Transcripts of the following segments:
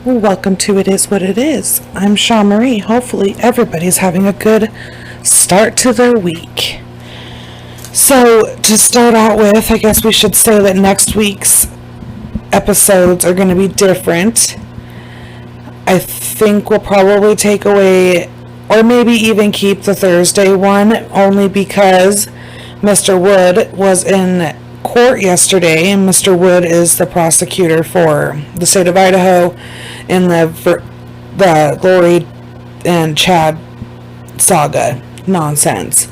Welcome to It Is What It Is. I'm Shaw Marie. Hopefully everybody's having a good start to their week. So to start out with, I guess we should say that next week's episodes are going to be different. I think we'll probably take away or maybe even keep the Thursday one, only because Mr. Wood was in court yesterday, and Mr. Wood is the prosecutor for the state of Idaho in the Lori and Chad saga nonsense.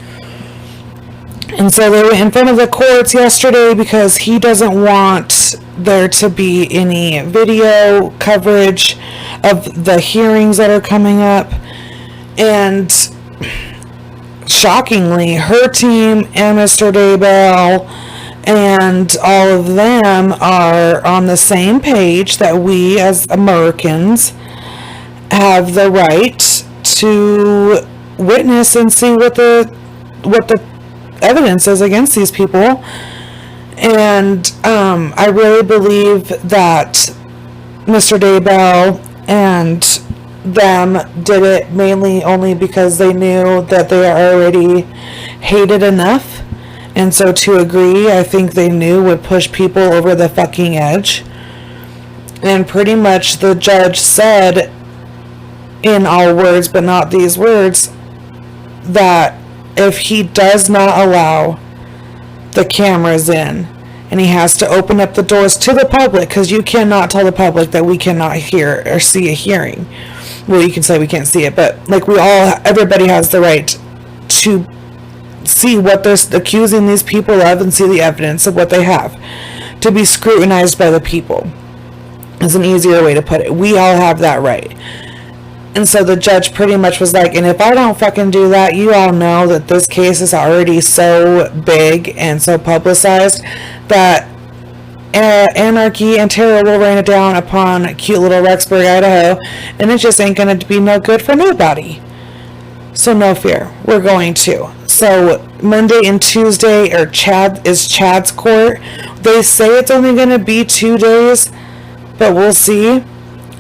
And so they were in front of the courts yesterday because he doesn't want there to be any video coverage of the hearings that are coming up. And shockingly, her team and Mr. Daybell and all of them are on the same page that we as Americans have the right to witness and see what the evidence is against these people. And I really believe that Mr. Daybell and them did it mainly only because they knew that they are already hated enough. And so to agree, I think they knew would push people over the fucking edge. And pretty much the judge said, in all words but not these words, that if he does not allow the cameras in, and he has to open up the doors to the public, because you cannot tell the public that we cannot hear or see a hearing. Well, you can say we can't see it, but like everybody has the right to see what they're accusing these people of and see the evidence of what they have to be scrutinized by the people is an easier way to put it. We all have that right. And so the judge pretty much was like, and if I don't fucking do that, you all know that this case is already so big and so publicized that anarchy and terror will rain down upon cute little Rexburg, Idaho, and it just ain't gonna be no good for nobody. So no fear, we're going to. So Monday and Tuesday is Chad's court. They say it's only going to be 2 days, but we'll see.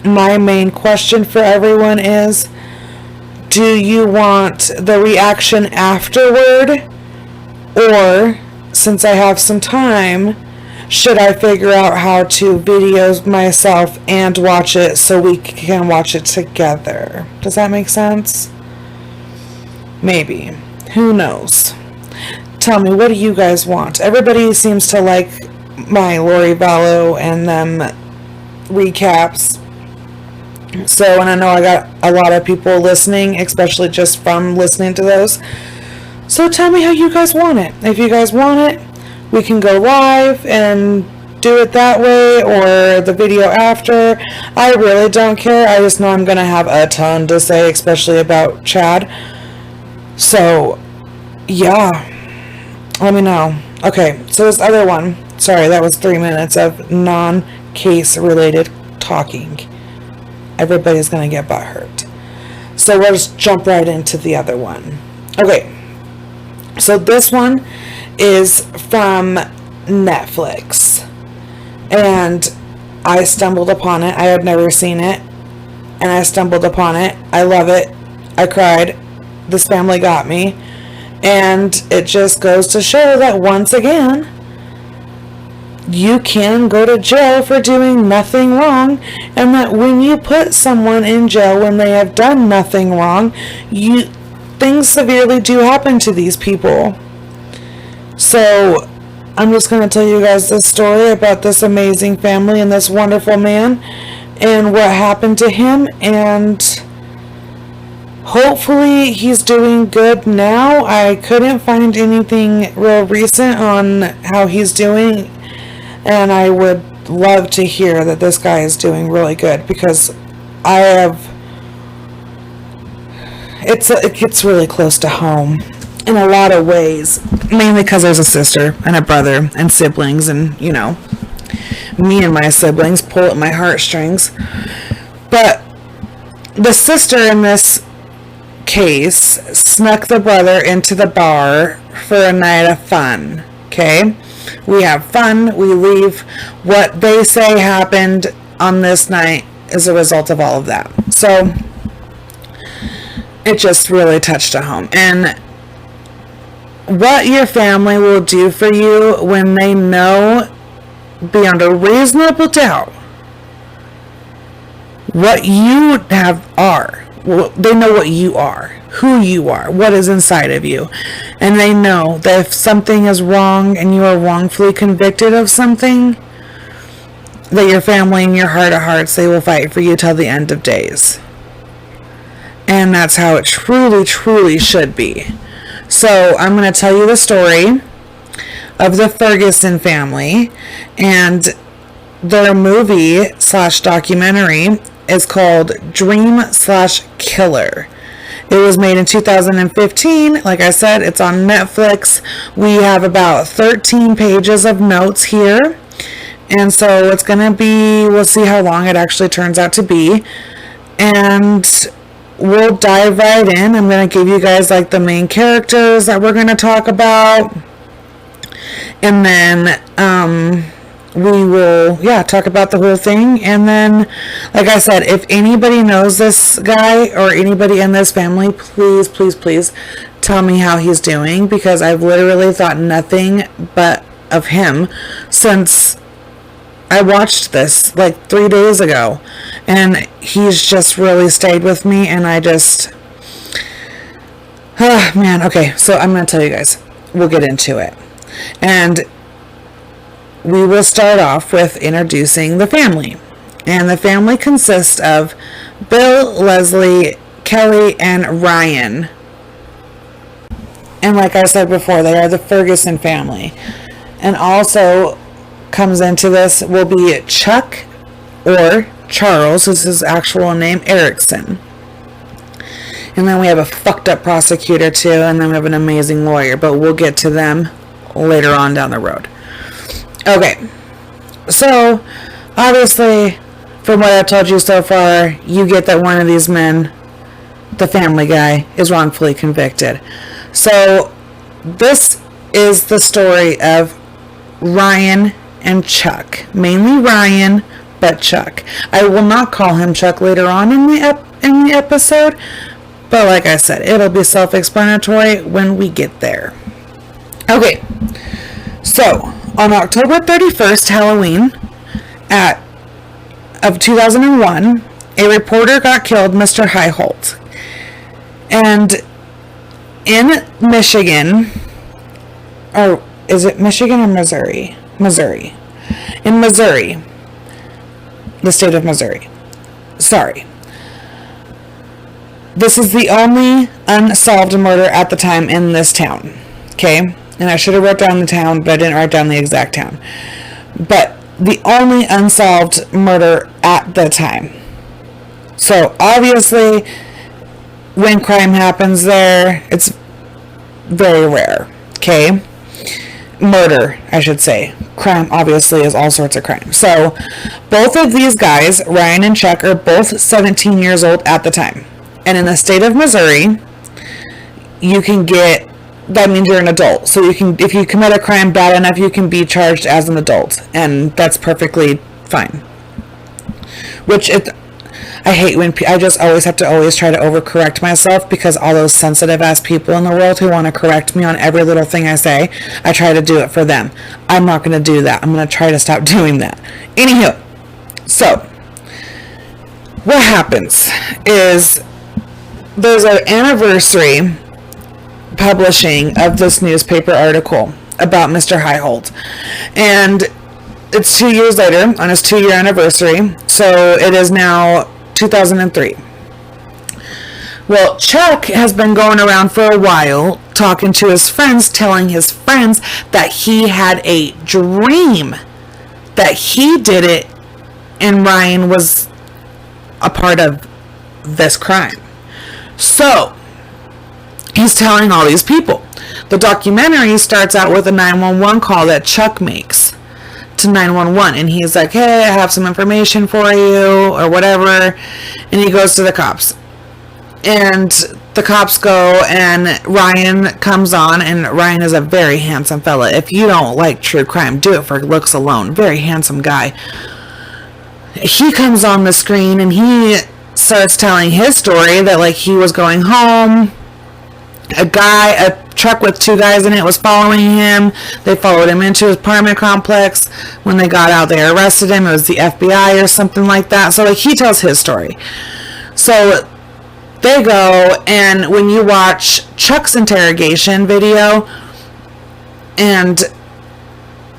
My main question for everyone is, do you want the reaction afterward? Or, since I have some time, should I figure out how to video myself and watch it so we can watch it together? Does that make sense? Maybe. Who knows? Tell me, what do you guys want? Everybody seems to like my Lori Vallow and them recaps. So, and I know I got a lot of people listening, especially just from listening to those. So tell me how you guys want it. If you guys want it, we can go live and do it that way, or the video after. I really don't care. I just know I'm going to have a ton to say, especially about Chad. So, yeah, let me know. Okay, so this other one, sorry, that was 3 minutes of non-case related talking. Everybody's going to get butthurt. So we'll just jump right into the other one. Okay, so this one is from Netflix, and I stumbled upon it. I had never seen it, and I stumbled upon it. I love it. I cried. This family got me, and it just goes to show that once again, you can go to jail for doing nothing wrong, and that when you put someone in jail when they have done nothing wrong, things severely do happen to these people. So I'm just going to tell you guys this story about this amazing family and this wonderful man and what happened to him, and hopefully he's doing good now. I couldn't find anything real recent on how he's doing, and I would love to hear that this guy is doing really good, because it gets really close to home in a lot of ways, mainly because there's a sister and a brother and siblings, and me and my siblings pull at my heartstrings. But the sister in this case snuck the brother into the bar for a night of fun. Okay, we have fun, we leave what they say happened on this night as a result of all of that. So it just really touched at home. And what your family will do for you when they know beyond a reasonable doubt what you are. Well, they know what you are, who you are, what is inside of you. And they know that if something is wrong and you are wrongfully convicted of something, that your family in your heart of hearts, they will fight for you till the end of days. And that's how it truly, truly should be. So I'm going to tell you the story of the Ferguson family, and their movie / documentary is called Dream / Killer. It was made in 2015. Like I said, it's on Netflix. We have about 13 pages of notes here. And so it's going to be, we'll see how long it actually turns out to be. And we'll dive right in. I'm going to give you guys like the main characters that we're going to talk about. And then we will, talk about the whole thing. And then, like I said, if anybody knows this guy or anybody in this family, please, please, please tell me how he's doing, because I've literally thought nothing but of him since I watched this like 3 days ago, and he's just really stayed with me, and I just, man, okay, so I'm going to tell you guys, we'll get into it, and we will start off with introducing the family, and the family consists of Bill, Leslie, Kelly, and Ryan, and like I said before, they are the Ferguson family, and also comes into this will be Chuck, or Charles, is his actual name, Erickson. And then we have a fucked up prosecutor too, and then we have an amazing lawyer, but we'll get to them later on down the road. Okay, so obviously from what I've told you so far, you get that one of these men, the family guy, is wrongfully convicted. So this is the story of Ryan and Chuck, mainly Ryan, but Chuck. I will not call him Chuck later on in the episode, but like I said, it'll be self-explanatory when we get there. Okay, so on October 31st, Halloween of 2001, a reporter got killed, Mr. Highholt, and in Michigan, or is it Michigan or Missouri? Missouri. In Missouri. The state of Missouri. Sorry. This is the only unsolved murder at the time in this town. Okay? And I should have wrote down the town, but I didn't write down the exact town. But the only unsolved murder at the time. So, obviously, when crime happens there, it's very rare. Okay? Murder, I should say. Crime, obviously, is all sorts of crime. So, both of these guys, Ryan and Chuck, are both 17 years old at the time. And in the state of Missouri, you can get, that means you're an adult. So you can, if you commit a crime bad enough, you can be charged as an adult. And that's perfectly fine. Which, I hate when I just always have to try to overcorrect myself, because all those sensitive ass people in the world who want to correct me on every little thing I say, I try to do it for them. I'm not going to do that. I'm going to try to stop doing that. Anywho, so what happens is there's an anniversary publishing of this newspaper article about Mr. Highholt, and it's 2 years later on his 2-year anniversary, so it is now 2003. Well, Chuck has been going around for a while talking to his friends, telling his friends that he had a dream that he did it and Ryan was a part of this crime. So he's telling all these people. The documentary starts out with a 911 call that Chuck makes to 911, and he's like, hey, I have some information for you, or whatever, and he goes to the cops, and the cops go, and Ryan comes on, and Ryan is a very handsome fella. If you don't like true crime, do it for looks alone. Very handsome guy. he comes on the screen and he starts telling his story that, like, he was going home. A truck with 2 guys in it was following him. They followed him into his apartment complex. When they got out, they arrested him. It was the FBI or something like that. So, like, he tells his story. So they go, and when you watch Chuck's interrogation video, and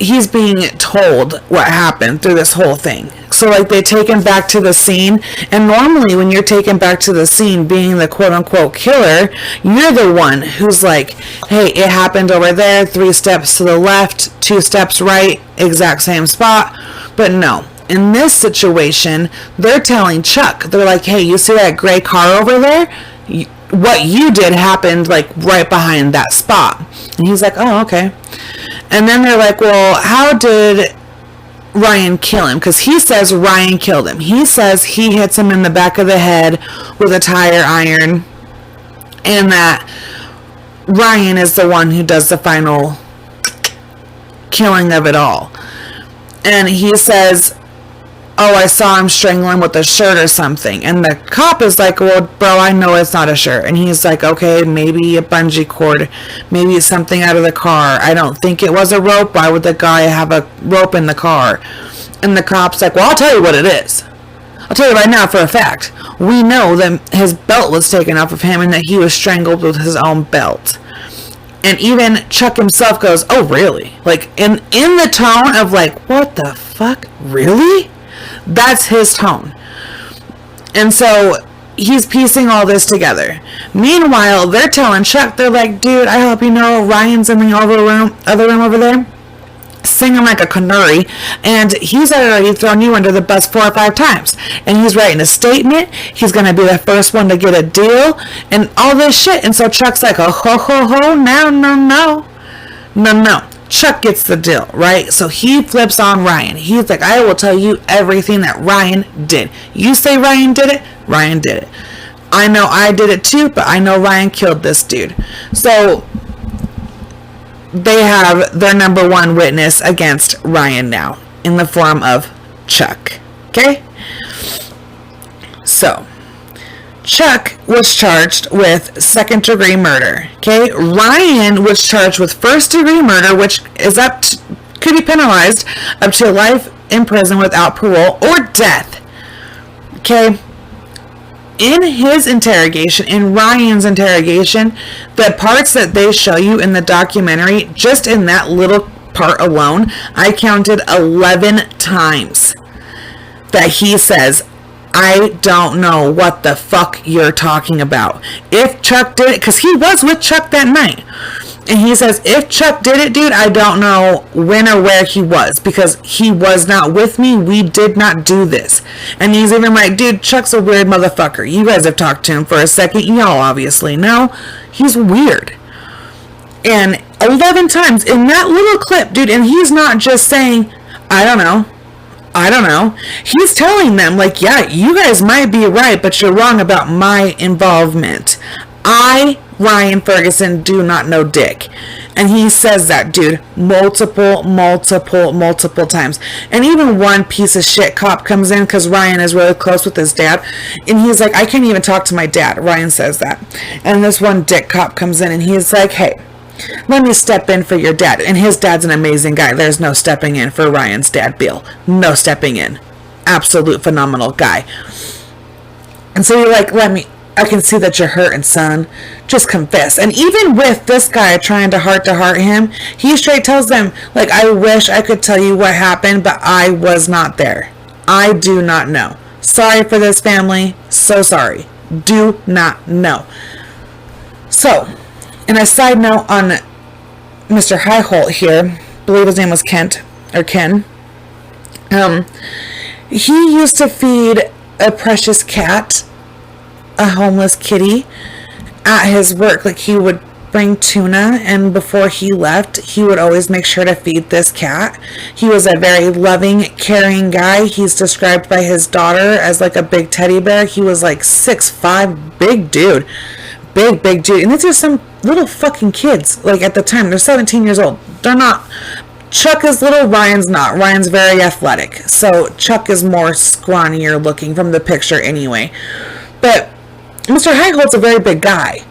he's being told what happened through this whole thing. So, like, they take him back to the scene, and normally when you're taken back to the scene, being the quote-unquote killer, you're the one who's like, hey, it happened over there, 3 steps to the left, 2 steps right, exact same spot. But no, in this situation, they're telling Chuck, they're like, hey, you see that gray car over there? What you did happened, like, right behind that spot. And he's like, oh, okay. And then they're like, well, how did Ryan kill him? Because he says Ryan killed him. He says he hits him in the back of the head with a tire iron, and that Ryan is the one who does the final killing of it all. And he says, oh, I saw him strangling with a shirt or something. And the cop is like, well, bro, I know it's not a shirt. And he's like, okay, maybe a bungee cord. Maybe it's something out of the car. I don't think it was a rope. Why would the guy have a rope in the car? And the cop's like, well, I'll tell you what it is. I'll tell you right now for a fact. We know that his belt was taken off of him and that he was strangled with his own belt. And even Chuck himself goes, oh, really? Like, in the tone of like, what the fuck? Really? That's his tone. And so he's piecing all this together. Meanwhile, they're telling Chuck, they're like, dude, I hope you know Ryan's in the other room over there, singing like a canary, and he's already thrown you under the bus 4 or 5 times. And he's writing a statement. He's going to be the first one to get a deal and all this shit. And so Chuck's like, oh, ho, ho, ho, no. Chuck gets the deal, right? So he flips on Ryan. He's like, I will tell you everything that Ryan did. You say Ryan did it? Ryan did it. I know I did it too, but I know Ryan killed this dude. So they have their number one witness against Ryan now in the form of Chuck. Okay? So Chuck was charged with 2nd-degree murder. Okay, Ryan was charged with 1st-degree murder, which is could be penalized up to life in prison without parole or death. Okay, in his interrogation, in Ryan's interrogation, the parts that they show you in the documentary, just in that little part alone, I counted 11 times that he says, I don't know what the fuck you're talking about. If Chuck did it, because he was with Chuck that night. And he says, if Chuck did it, dude, I don't know when or where he was, because he was not with me. We did not do this. And he's even like, dude, Chuck's a weird motherfucker. You guys have talked to him for a second. Y'all obviously know. He's weird. And 11 times in that little clip, dude, and he's not just saying, I don't know. He's telling them, like, yeah, you guys might be right, but you're wrong about my involvement. I, Ryan Ferguson, do not know dick. And he says that, dude, multiple times. And even one piece of shit cop comes in, because Ryan is really close with his dad, and he's like, I can't even talk to my dad. Ryan says that. And this one dick cop comes in, and he's like, hey, let me step in for your dad. And his dad's an amazing guy. There's no stepping in for Ryan's dad, Bill. No stepping in. Absolute phenomenal guy. And so you're like, I can see that you're hurting, son. Just confess. And even with this guy trying to heart him, he straight tells them, like, I wish I could tell you what happened, but I was not there. I do not know. Sorry for this, family. So sorry. Do not know. So, and a side note on Mr. Highholt here, I believe his name was Ken. He used to feed a precious cat, a homeless kitty, at his work. Like, he would bring tuna, and before he left, he would always make sure to feed this cat. He was a very loving, caring guy. He's described by his daughter as like a big teddy bear. He was like 6'5", big dude. Big dude. And these are some little fucking kids. Like, at the time, they're 17 years old. They're not Chuck is little, Ryan's not. Ryan's very athletic. So Chuck is more scrawnier looking from the picture anyway. But Mr. Highholt's a very big guy.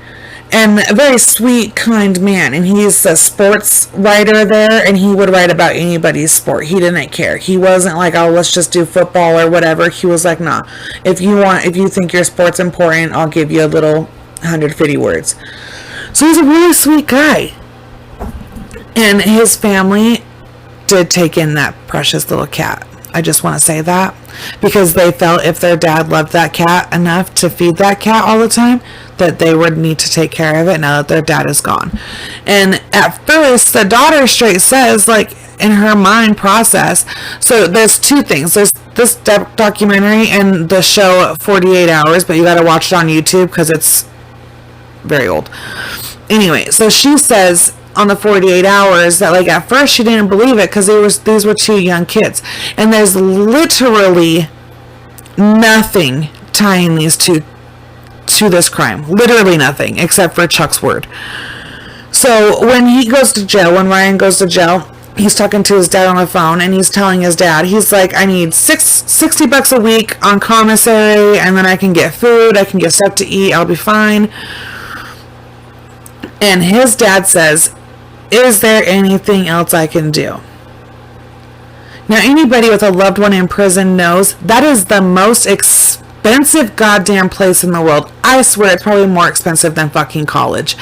And a very sweet, kind man. And he's a sports writer there. And he would write about anybody's sport. He didn't care. He wasn't like, oh, let's just do football or whatever. He was like, nah. If you think your sport's important, I'll give you a little 150 words. So he's a really sweet guy. And his family did take in that precious little cat. I just want to say that. Because they felt if their dad loved that cat enough to feed that cat all the time, that they would need to take care of it now that their dad is gone. And at first, the daughter straight says, like, in her mind process, so there's two things. There's this documentary and the show 48 Hours, but you got to watch it on YouTube because it's very old. Anyway, so she says on the 48 Hours that, like, at first she didn't believe it because these were two young kids. And there's literally nothing tying these two to this crime. Literally nothing, except for Chuck's word. So when Ryan goes to jail, he's talking to his dad on the phone, and he's telling his dad, he's like, I need $60 a week on commissary, and then I can get food, I can get stuff to eat, I'll be fine. And his dad says, is there anything else I can do? Now, anybody with a loved one in prison knows that is the most expensive goddamn place in the world. I swear it's probably more expensive than fucking college.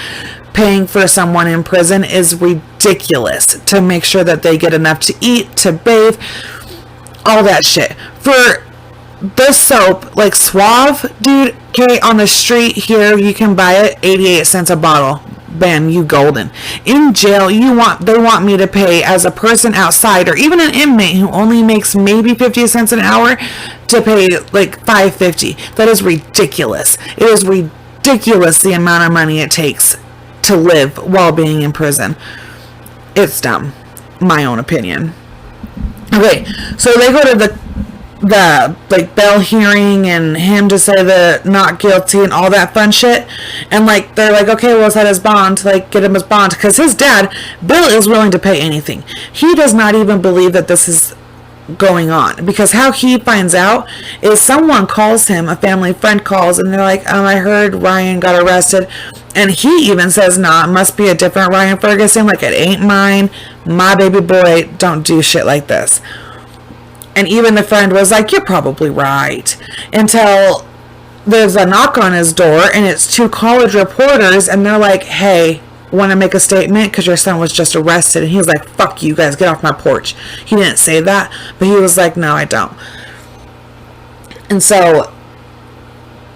Paying for someone in prison is ridiculous to make sure that they get enough to eat, to bathe, all that shit. For the soap, like Suave, dude, okay, on the street here, you can buy it 88 cents a bottle. Bam, you golden. In jail, they want me to pay as a person outside, or even an inmate who only makes maybe 50 cents an hour, to pay like $5.50. That is ridiculous. It is ridiculous the amount of money it takes to live while being in prison. It's dumb. My own opinion. Okay, so they go to the like bail hearing and him to say the not guilty and all that fun shit, and like they're like, okay, well, set his bond, like get him his bond, because his dad Bill is willing to pay anything. He does not even believe that this is going on, because how he finds out is someone calls him, a family friend calls, and they're like, I heard Ryan got arrested, and he even says, nah, it must be a different Ryan Ferguson, like it ain't mine, my baby boy don't do shit like this. And even the friend was like, you're probably right. Until there's a knock on his door, and it's two college reporters, and they're like, hey, want to make a statement because your son was just arrested? And he was like, fuck you guys, get off my porch. He didn't say that, but he was like, no, I don't. And so,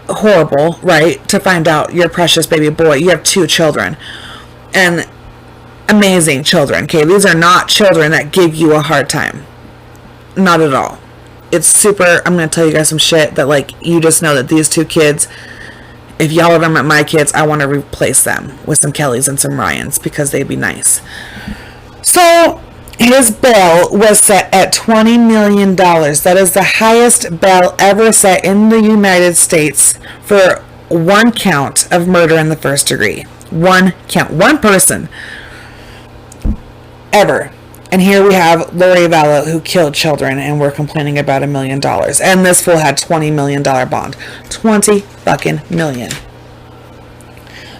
horrible, right? To find out your precious baby boy, you have two children. And amazing children, okay? These are not children that give you a hard time. Not at all. It's super, I'm going to tell you guys some shit that, like, you just know that these two kids, if y'all ever met my kids, I want to replace them with some Kellys and some Ryans because they'd be nice. So, his bail was set at $20 million. That is the highest bail ever set in the United States for one count of murder in the first degree. One count. One person. Ever. And here we have Lori Vallow, who killed children, and we're complaining about $1 million. And this fool had $20 million bond. 20 fucking million.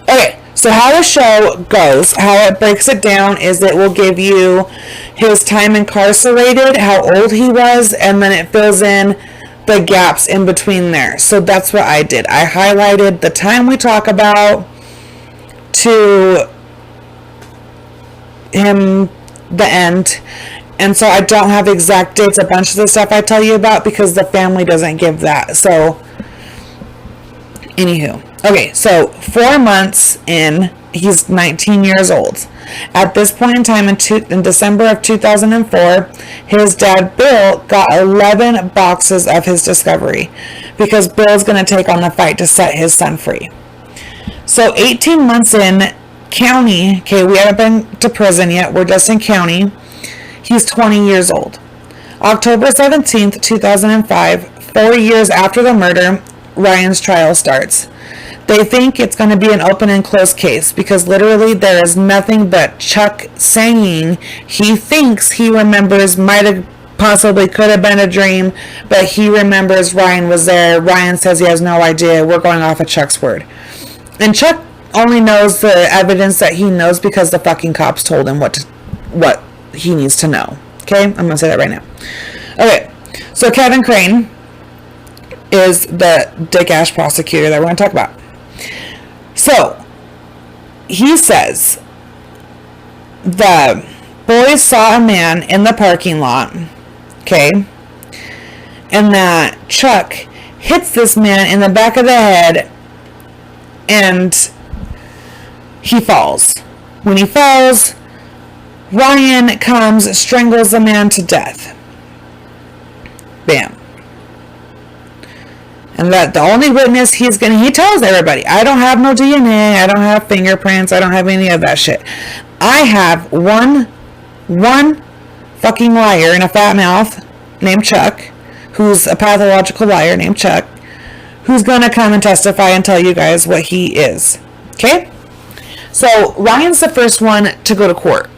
Okay, so how the show goes, how it breaks it down, is it will give you his time incarcerated, how old he was, and then it fills in the gaps in between there. So that's what I did. I highlighted the time we talk about to him, the end, and so I don't have exact dates. A bunch of the stuff I tell you about because the family doesn't give that. So anywho, okay, so 4 months in, he's 19 years old. At this point in time, in December of 2004, his dad Bill got 11 boxes of his discovery because Bill's going to take on the fight to set his son free. So 18 months in, county, okay, we haven't been to prison yet, we're just in county, he's 20 years old. October 17th, 2005, 4 years after the murder, Ryan's trial starts. They think it's going to be an open and closed case because literally there is nothing but Chuck saying he thinks he remembers, might have possibly could have been a dream, but he remembers Ryan was there. Ryan says he has no idea. We're going off of Chuck's word. And Chuck only knows the evidence that he knows because the fucking cops told him what he needs to know. Okay? I'm going to say that right now. Okay. So Kevin Crane is the dick-ass prosecutor that we're going to talk about. So, he says the boys saw a man in the parking lot, okay, and that Chuck hits this man in the back of the head and he falls. When he falls, Ryan comes, strangles the man to death. Bam. And that the only witness he tells everybody, I don't have no DNA, I don't have fingerprints, I don't have any of that shit. I have one fucking liar in a fat mouth named Chuck, who's a pathological liar named Chuck, who's gonna come and testify and tell you guys what he is. Okay? So Ryan's the first one to go to court.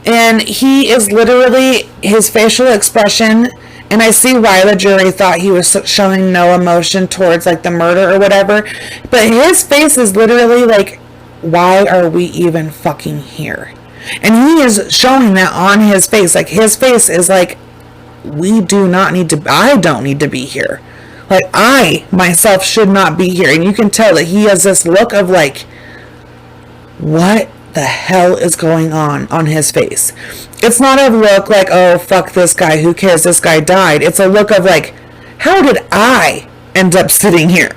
And he is literally, his facial expression, and I see why the jury thought he was showing no emotion towards like the murder or whatever. But his face is literally like, why are we even fucking here? And he is showing that on his face. Like his face is like, I don't need to be here. Like I myself should not be here. And you can tell that he has this look of like, what the hell is going on his face? It's not a look like, oh, fuck this guy, who cares, this guy died. It's a look of like, how did I end up sitting here?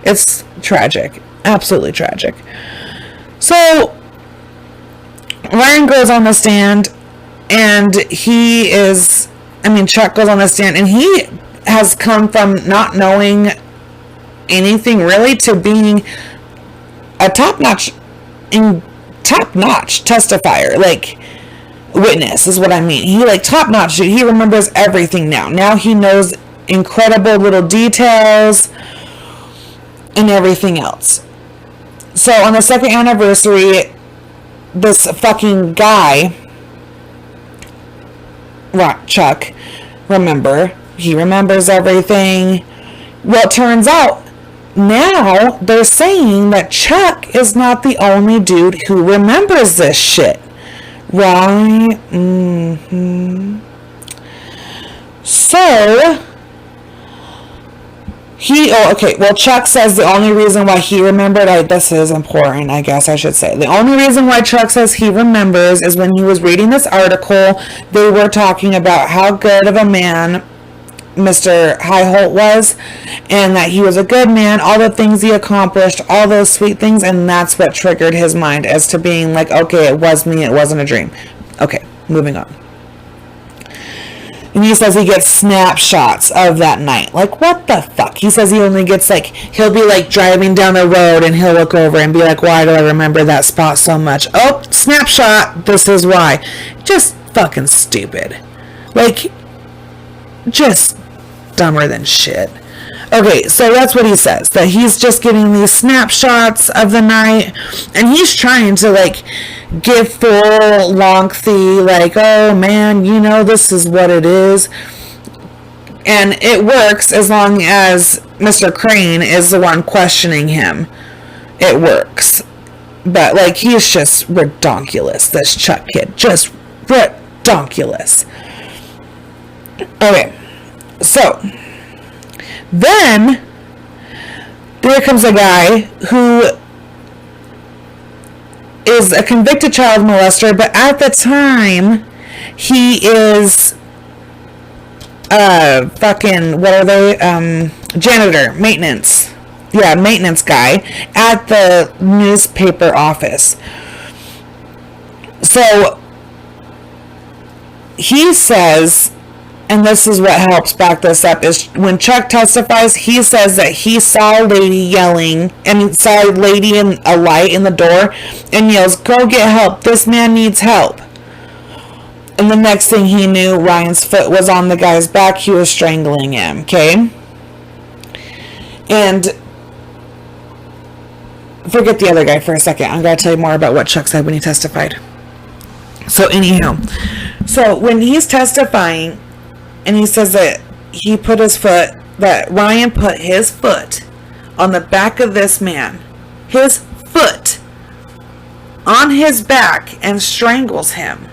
It's tragic. Absolutely tragic. So, Ryan goes on the stand, and Chuck goes on the stand, and he has come from not knowing anything really to being a top-notch testifier, like witness is what I mean. He like top-notch, he remembers everything now he knows incredible little details and everything else. So on the second anniversary, this fucking guy, Chuck, he remembers everything. Well, it turns out now they're saying that Chuck is not the only dude who remembers this shit. Right? So, Chuck says the only reason why he remembered, this is important, I guess I should say. The only reason why Chuck says he remembers is when he was reading this article, they were talking about how good of a man Mr. Highholt was, and that he was a good man, all the things he accomplished, all those sweet things, and that's what triggered his mind as to being like, okay, it was me, it wasn't a dream. Okay, moving on. And he says he gets snapshots of that night. Like, what the fuck? He says he only gets he'll be driving down the road and he'll look over and be like, why do I remember that spot so much? Oh, snapshot, this is why. Just fucking stupid. Just dumber than shit. Okay, so that's what he says, that he's just getting these snapshots of the night, and he's trying to give full lengthy, oh man, this is what it is. And it works as long as Mr. Crane is the one questioning him. It works. But he's just redonkulous, this Chuck kid. Just redonkulous. Okay. So, then, there comes a guy who is a convicted child molester, but at the time, he is janitor, maintenance. Yeah, maintenance guy at the newspaper office. So, he says, and this is what helps back this up, is when Chuck testifies, he says that he saw a lady yelling, and saw a lady in a light in the door, and yells, go get help, this man needs help. And the next thing he knew, Ryan's foot was on the guy's back, he was strangling him, okay? And, forget the other guy for a second. I'm going to tell you more about what Chuck said when he testified. So anyhow, so when he's testifying and he says that that Ryan put his foot on the back of this man, his foot on his back, and strangles him.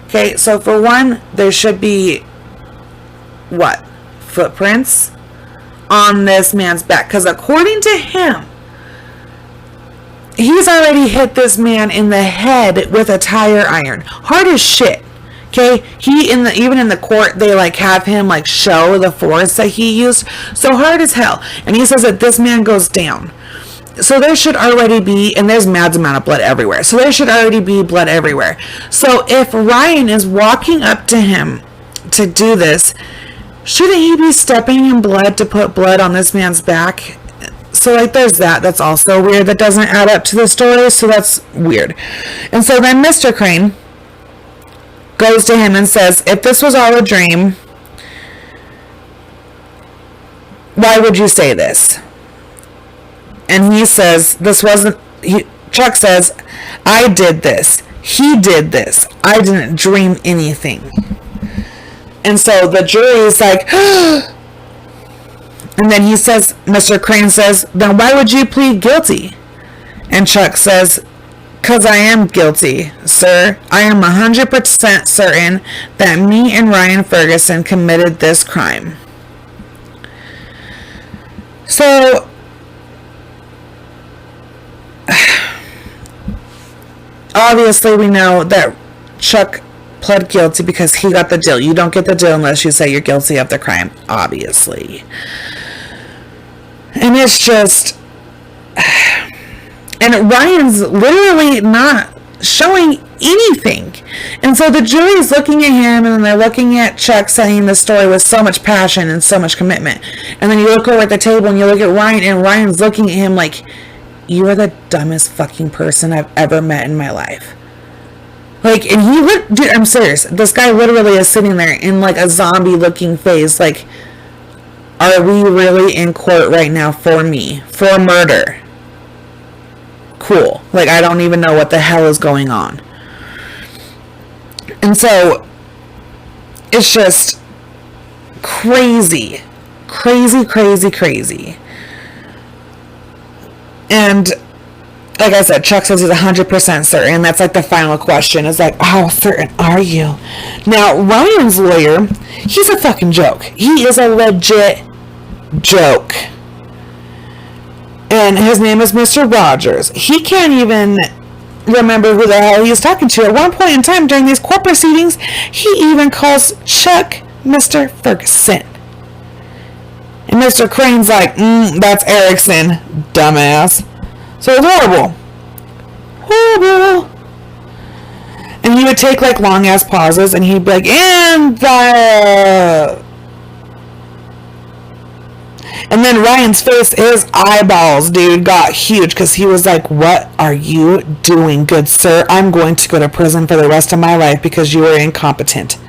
Okay, so for one, there should be what? Footprints on this man's back. Because according to him, he's already hit this man in the head with a tire iron. Hard as shit. Okay, even in the court, they like have him like show the force that he used. So hard as hell. And he says that this man goes down. So there should already be, and there's mad amount of blood everywhere. So there should already be blood everywhere. So if Ryan is walking up to him to do this, shouldn't he be stepping in blood to put blood on this man's back? So like there's that. That's also weird. That doesn't add up to the story. So that's weird. And so then Mr. Crane goes to him and says, if this was all a dream, why would you say this? And he says, Chuck says, I did this. He did this. I didn't dream anything. And so the jury is like, and then he says, Mr. Crane says, then why would you plead guilty? And Chuck says, because I am guilty, sir. I am 100% certain that me and Ryan Ferguson committed this crime. So, obviously we know that Chuck pled guilty because he got the deal. You don't get the deal unless you say you're guilty of the crime, obviously. And it's just... And Ryan's literally not showing anything. And so the jury's looking at him, and then they're looking at Chuck saying the story with so much passion and so much commitment. And then you look over at the table and you look at Ryan, and Ryan's looking at him like, you are the dumbest fucking person I've ever met in my life. Like, and dude, I'm serious. This guy literally is sitting there in like a zombie looking phase. Like, are we really in court right now for me? For murder? Cool. Like, I don't even know what the hell is going on. And so, it's just crazy. Crazy, crazy, crazy. And, like I said, Chuck says he's 100% certain. That's like the final question. Is like, how certain are you? Now, Ryan's lawyer, he's a fucking joke. He is a legit joke. And his name is Mr. Rogers. He can't even remember who the hell he was talking to. At one point in time during these court proceedings, he even calls Chuck Mr. Ferguson. And Mr. Crane's like, that's Erickson, dumbass. So it's horrible. Horrible. And he would take like long ass pauses and he'd be like, and then Ryan's face, his eyeballs, dude, got huge because he was like, what are you doing, good sir? I'm going to go to prison for the rest of my life because you are incompetent.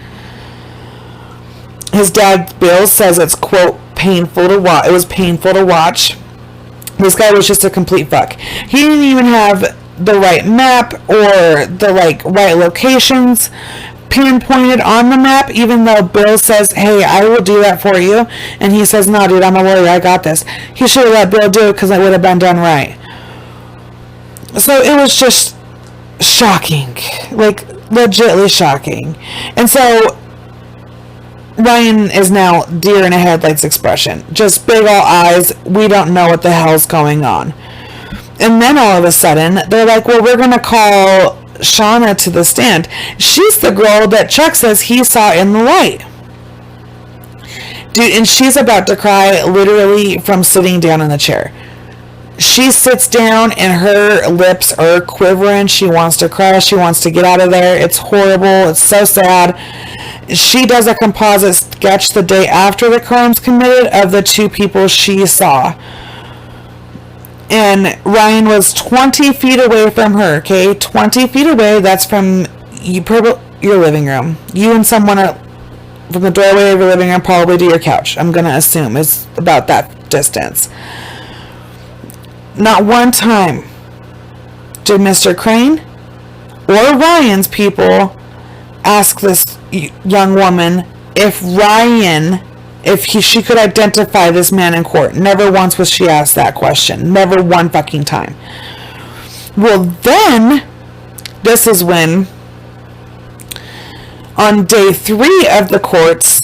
His dad, Bill, says it's, quote, painful to watch. It was painful to watch. This guy was just a complete fuck. He didn't even have the right map or the, like, right locations pinpointed on the map, even though Bill says, hey, I will do that for you. And he says, no, dude, I'm a lawyer. I got this. He should have let Bill do it because it would have been done right. So it was just shocking. Like, legitly shocking. And so Ryan is now deer in a headlights expression. Just big ol' eyes. We don't know what the hell's going on. And then all of a sudden, they're like, well, we're going to call Shauna to the stand. She's the girl that Chuck says he saw in the light. Dude, and she's about to cry literally from sitting down in the chair. She sits down and her lips are quivering. She wants to cry. She wants to get out of there. It's horrible. It's so sad. She does a composite sketch the day after the crimes committed of the two people she saw. And Ryan was 20 feet away from her, okay? 20 feet away. That's from your living room. You and someone from the doorway of your living room probably to your couch. I'm going to assume it's about that distance. not one time did Mr. Crane or Ryan's people ask this young woman if she could identify this man in court. Never once was she asked that question. Never one fucking time. Well, then, this is when, on day 3 of the courts,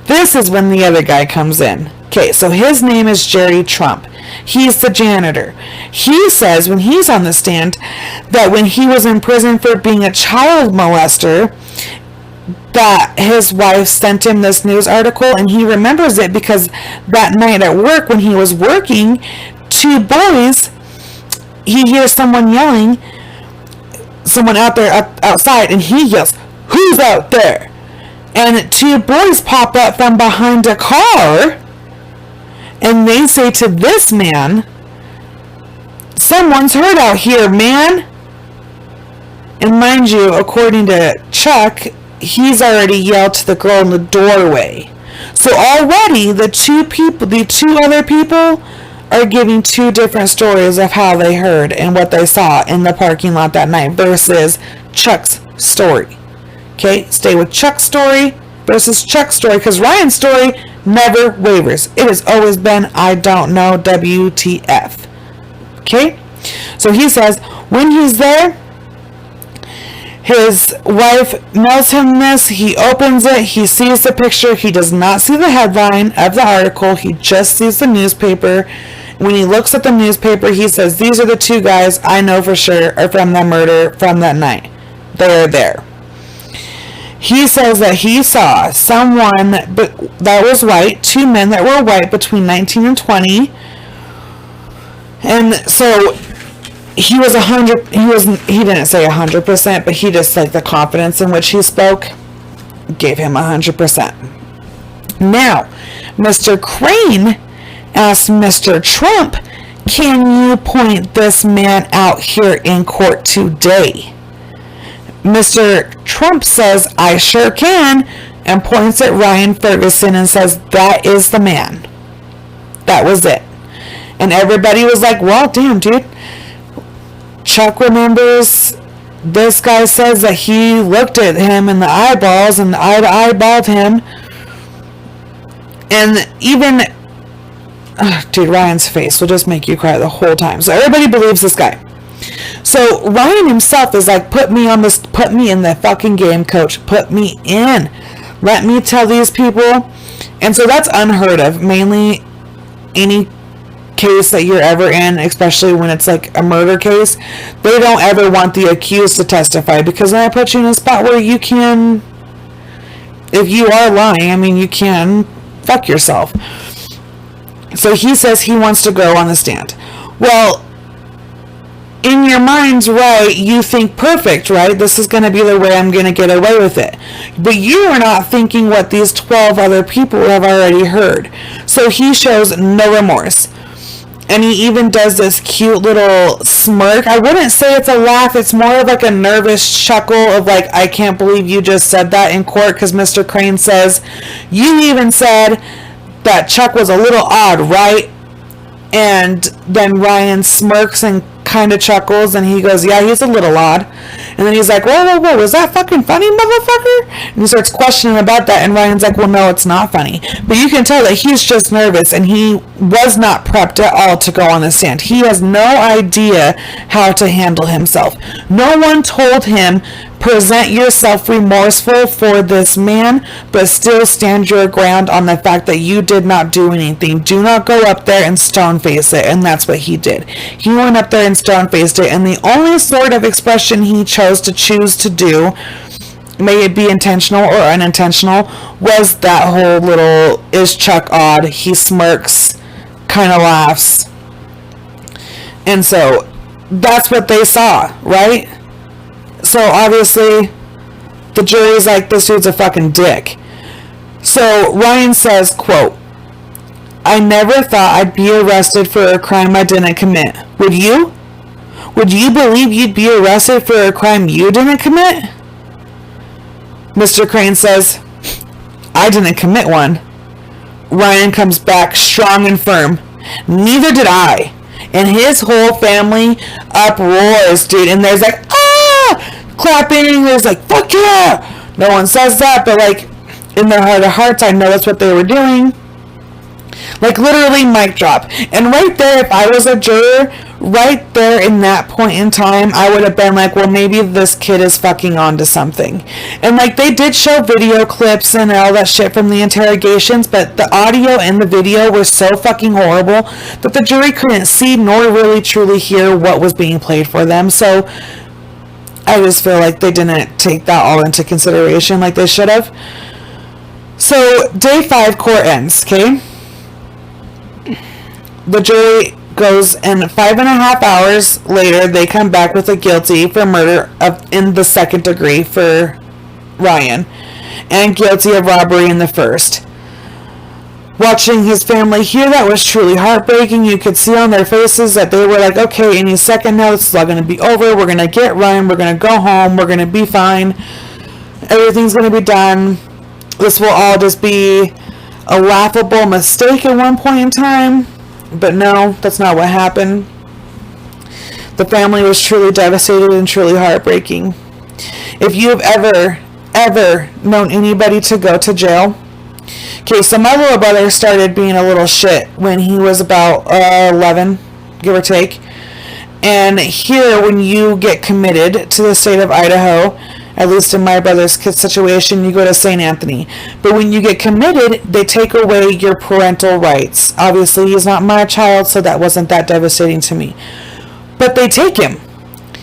this is when the other guy comes in. Okay, so his name is Jerry Trump. He's the janitor. He says, when he's on the stand, that when he was in prison for being a child molester, that his wife sent him this news article, and he remembers it because that night at work when he was working, 2 boys, he hears someone yelling, someone out there outside, and he yells, "Who's out there?" And 2 boys pop up from behind a car, and they say to this man, "Someone's hurt out here, man." And mind you, according to Chuck, he's already yelled to the girl in the doorway. So already the 2 other people are giving 2 different stories of how they heard and what they saw in the parking lot that night versus Chuck's story. Okay, stay with Chuck's story versus Chuck's story, because Ryan's story never wavers. It has always been, I don't know, WTF. Okay, so he says when he's there, his wife mails him this. He opens it. He sees the picture. He does not see the headline of the article. He just sees the newspaper. When he looks at the newspaper, he says, "These are the 2 guys I know for sure are from the murder from that night. They're there." He says that he saw someone that was white, 2 men that were white between 19 and 20. And so he was 100, he didn't say 100%, but he just, like, the confidence in which he spoke gave him 100%. Now, Mr. Crane asked Mr. Trump, "Can you point this man out here in court today?" Mr. Trump says, "I sure can," and points at Ryan Ferguson and says, "That is the man." That was it. And everybody was like, "Well, damn, dude. Chuck remembers this guy says that he looked at him in the eyeballs and eyeballed him." And even, dude, Ryan's face will just make you cry the whole time. So everybody believes this guy. So Ryan himself is like, put me in the fucking game, coach. Put me in. Let me tell these people. And so that's unheard of. Mainly any case that you're ever in, especially when it's like a murder case, they don't ever want the accused to testify, because then I put you in a spot where you can, if you are lying, I mean, you can fuck yourself. So he says he wants to go on the stand. Well, in your mind's right, you think, perfect, right? This is going to be the way I'm going to get away with it. But you are not thinking what these 12 other people have already heard. So he shows no remorse. And he even does this cute little smirk. I wouldn't say it's a laugh. It's more of like a nervous chuckle of like, I can't believe you just said that in court, because Mr. Crane says, "You even said that Chuck was a little odd, right?" And then Ryan smirks and kind of chuckles, and he goes, "Yeah, he's a little odd." And then he's like, whoa, was that fucking funny, motherfucker? And he starts questioning about that, and Ryan's like, "Well, no, it's not funny." But you can tell that he's just nervous, and he was not prepped at all to go on the stand. He has no idea how to handle himself. No one told him, present yourself remorseful for this man, but still stand your ground on the fact that you did not do anything. Do not go up there and stone face it. And that's what he did. He went up there and stone faced it, and the only sort of expression he chose to do, may it be intentional or unintentional, was that whole little, "Is Chuck odd?" He smirks, kind of laughs. And so that's what they saw, right? So obviously the jury's like, this dude's a fucking dick. So Ryan says, quote, "I never thought I'd be arrested for a crime I didn't commit. Would you? Would you believe you'd be arrested for a crime you didn't commit?" Mr. Crane says, "I didn't commit one." Ryan comes back strong and firm. "Neither did I. And his whole family uproars, dude. And there's like, clapping. There's like, fuck yeah. No one says that, but like, in their heart of hearts, I know that's what they were doing. Like, literally, mic drop. And right there, if I was a juror, right there in that point in time, I would have been like, well, maybe this kid is fucking onto something. And, like, they did show video clips and all that shit from the interrogations, but the audio and the video were so fucking horrible that the jury couldn't see nor really truly hear what was being played for them. So, I just feel like they didn't take that all into consideration like they should have. So, day 5 court ends, okay? The jury goes, and 5.5 hours later, they come back with a guilty for murder in the second degree for Ryan, and guilty of robbery in the first. Watching his family here, that was truly heartbreaking. You could see on their faces that they were like, okay, any second now, this is all going to be over. We're going to get Ryan. We're going to go home. We're going to be fine. Everything's going to be done. This will all just be a laughable mistake at one point in time. But no, that's not what happened. The family was truly devastated and truly heartbreaking. If you've ever known anybody to go to jail. Okay, so my little brother started being a little shit when he was about 11, give or take. And here, when you get committed to the state of Idaho, at least in my brother's kid situation, you go to St. Anthony. But when you get committed, they take away your parental rights. Obviously, he's not my child, so that wasn't that devastating to me. But they take him.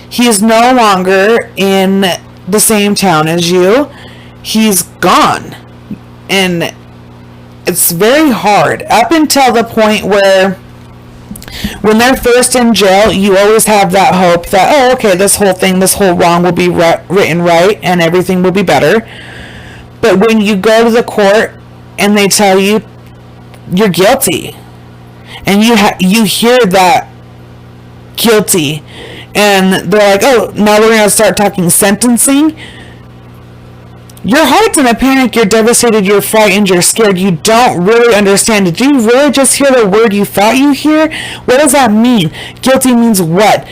He is no longer in the same town as you. He's gone. And it's very hard. Up until the point where when they're first in jail, you always have that hope that, oh, okay, this whole wrong will be written right and everything will be better. But when you go to the court and they tell you you're guilty, and you hear that guilty, and they're like, oh, now we're going to start talking sentencing, your heart's in a panic, you're devastated, you're frightened, you're scared, you don't really understand. Did you really just hear the word you thought you hear? What does that mean? Guilty means what?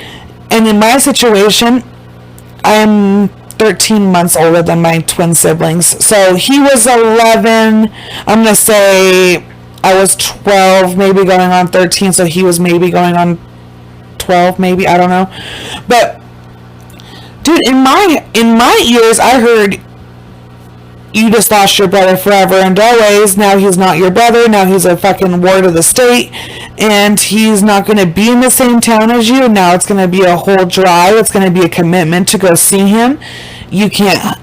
And in my situation, I'm 13 months older than my twin siblings. So he was 11, I'm going to say I was 12, maybe going on 13, so he was maybe going on 12, maybe, I don't know. But, dude, in my ears, I heard, you just lost your brother forever and always. Now he's not your brother. Now he's a fucking ward of the state. And he's not going to be in the same town as you. Now it's going to be a whole drive. It's going to be a commitment to go see him. You can't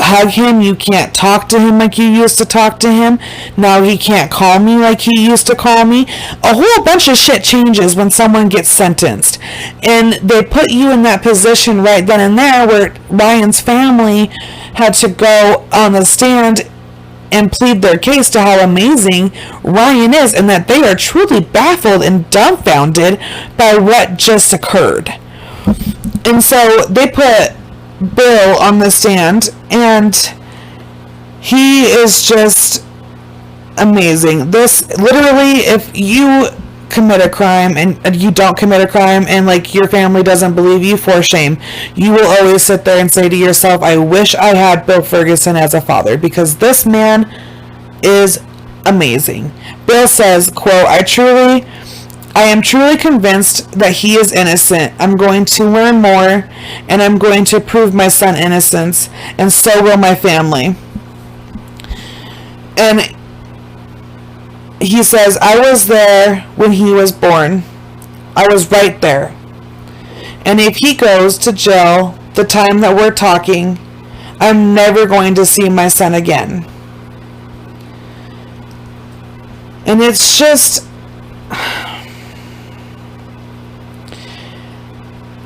hug him. You can't talk to him like you used to talk to him. Now he can't call me like he used to call me. A whole bunch of shit changes when someone gets sentenced. And they put you in that position right then and there where Ryan's family had to go on the stand and plead their case to how amazing Ryan is and that they are truly baffled and dumbfounded by what just occurred. And so they put Bill on the stand, and he is just amazing. This, literally, if you commit a crime and you don't commit a crime and like your family doesn't believe you, for shame, you will always sit there and say to yourself, I wish I had Bill Ferguson as a father, because this man is amazing. Bill says, quote, I am truly convinced that he is innocent. I'm going to learn more, and I'm going to prove my son's innocence, and so will my family. And he says, I was there when he was born. I was right there. And if he goes to jail the time that we're talking, I'm never going to see my son again. And it's just,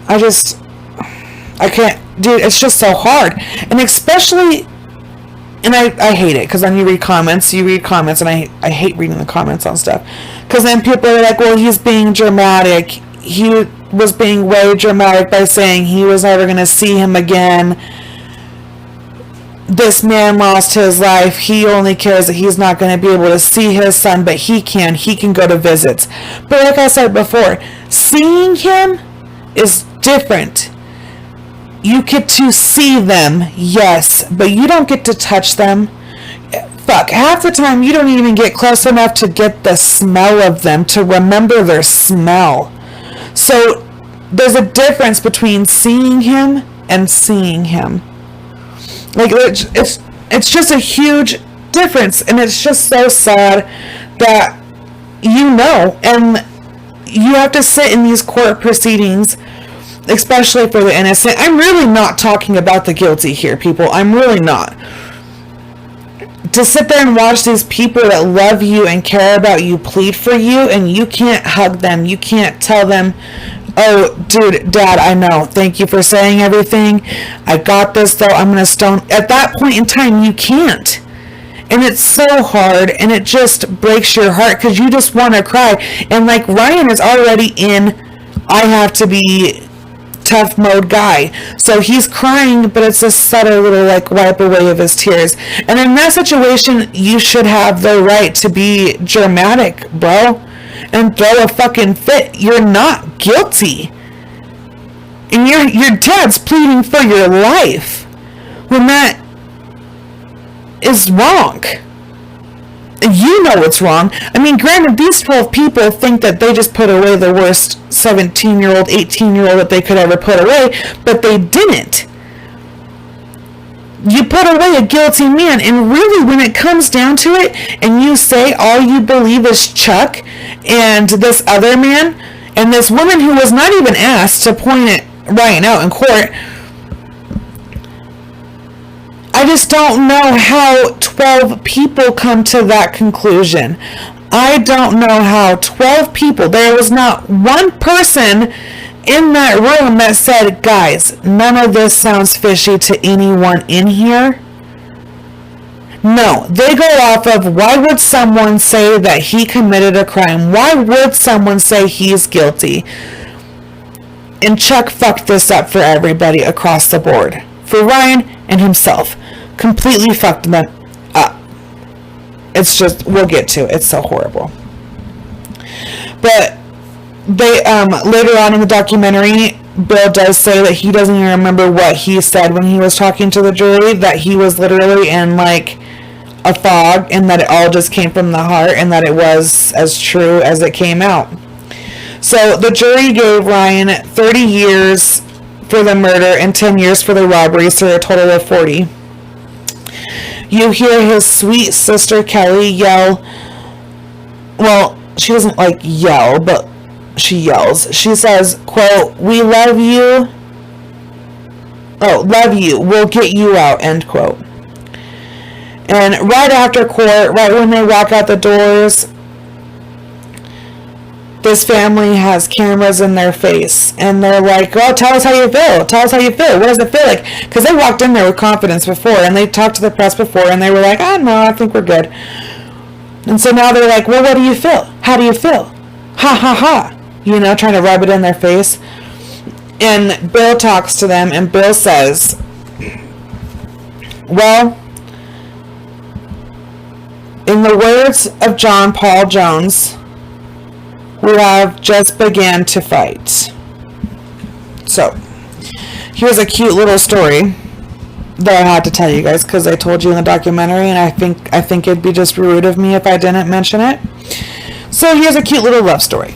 I can't, dude, it's just so hard. And especially, and I hate it, because then you read comments, and I hate reading the comments on stuff. Because then people are like, well, he's being dramatic. He was being way dramatic by saying he was never going to see him again. this man lost his life. He only cares that he's not going to be able to see his son, but he can go to visits. But like I said before, seeing him is different. You get to see them, yes, but you don't get to touch them. Fuck, half the time you don't even get close enough to get the smell of them, to remember their smell. So there's a difference between seeing him and seeing him. Like, it's just a huge difference, and it's just so sad that and you have to sit in these court proceedings, especially for the innocent. I'm really not talking about the guilty here, people. I'm really not. To sit there and watch these people that love you and care about you plead for you, and you can't hug them, you can't tell them, oh, dude, Dad, I know. Thank you for saying everything. I got this, though. I'm going to stone. At that point in time, you can't. And it's so hard, and it just breaks your heart because you just want to cry. And like Ryan is already in I have to be tough mode guy. So he's crying, but it's a subtle little like wipe away of his tears. And in that situation, you should have the right to be dramatic, bro. And throw a fucking fit. You're not guilty. And your dad's pleading for your life when that is wrong. You know it's wrong. I mean, granted, these 12 people think that they just put away the worst 17-year-old, 18-year-old that they could ever put away, but they didn't. You put away a guilty man, and really when it comes down to it, and you say all you believe is Chuck and this other man, and this woman who was not even asked to point it Ryan out in court, I just don't know how 12 people come to that conclusion. I don't know how 12 people, there was not one person in that room that said, guys, none of this sounds fishy to anyone in here. No, they go off of, why would someone say that he committed a crime? Why would someone say he's guilty? And Chuck fucked this up for everybody across the board. For Ryan and himself. Completely fucked them up. It's just, we'll get to it. It's so horrible. But they later on in the documentary, Bill does say that he doesn't even remember what he said when he was talking to the jury, that he was literally in like a fog, and that it all just came from the heart, and that it was as true as it came out. So the jury gave Ryan 30 years for the murder and 10 years for the robbery, so a total of 40. You hear his sweet sister Kelly yell, well, she doesn't like yell, but she yells. She says, quote, "We love you. Oh, love you. We'll get you out," end quote. And right after court, right when they walk out the doors, this family has cameras in their face. And they're like, oh, tell us how you feel. Tell us how you feel. What does it feel like? Because they walked in there with confidence before, and they talked to the press before, and they were like, oh, no, I think we're good. And so now they're like, well, what do you feel? How do you feel? Ha, ha, ha. You know, trying to rub it in their face. And Bill talks to them, and Bill says, well, in the words of John Paul Jones, we have just began to fight. So, here's a cute little story that I had to tell you guys because I told you in the documentary, and I think it'd be just rude of me if I didn't mention it. So here's a cute little love story.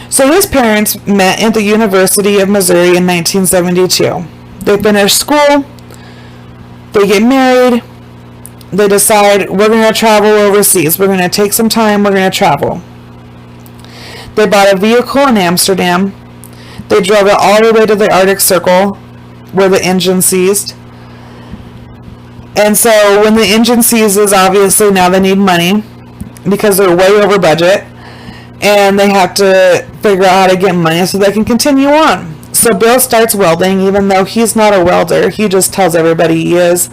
So his parents met at the University of Missouri in 1972. They finish school, they get married, they decide we're going to travel overseas. We're going to take some time, we're going to travel. They bought a vehicle in Amsterdam. They drove it all the way to the Arctic Circle where the engine seized. And so when the engine seizes, obviously now they need money because they're way over budget. And they have to figure out how to get money so they can continue on. So Bill starts welding, even though he's not a welder. He just tells everybody he is.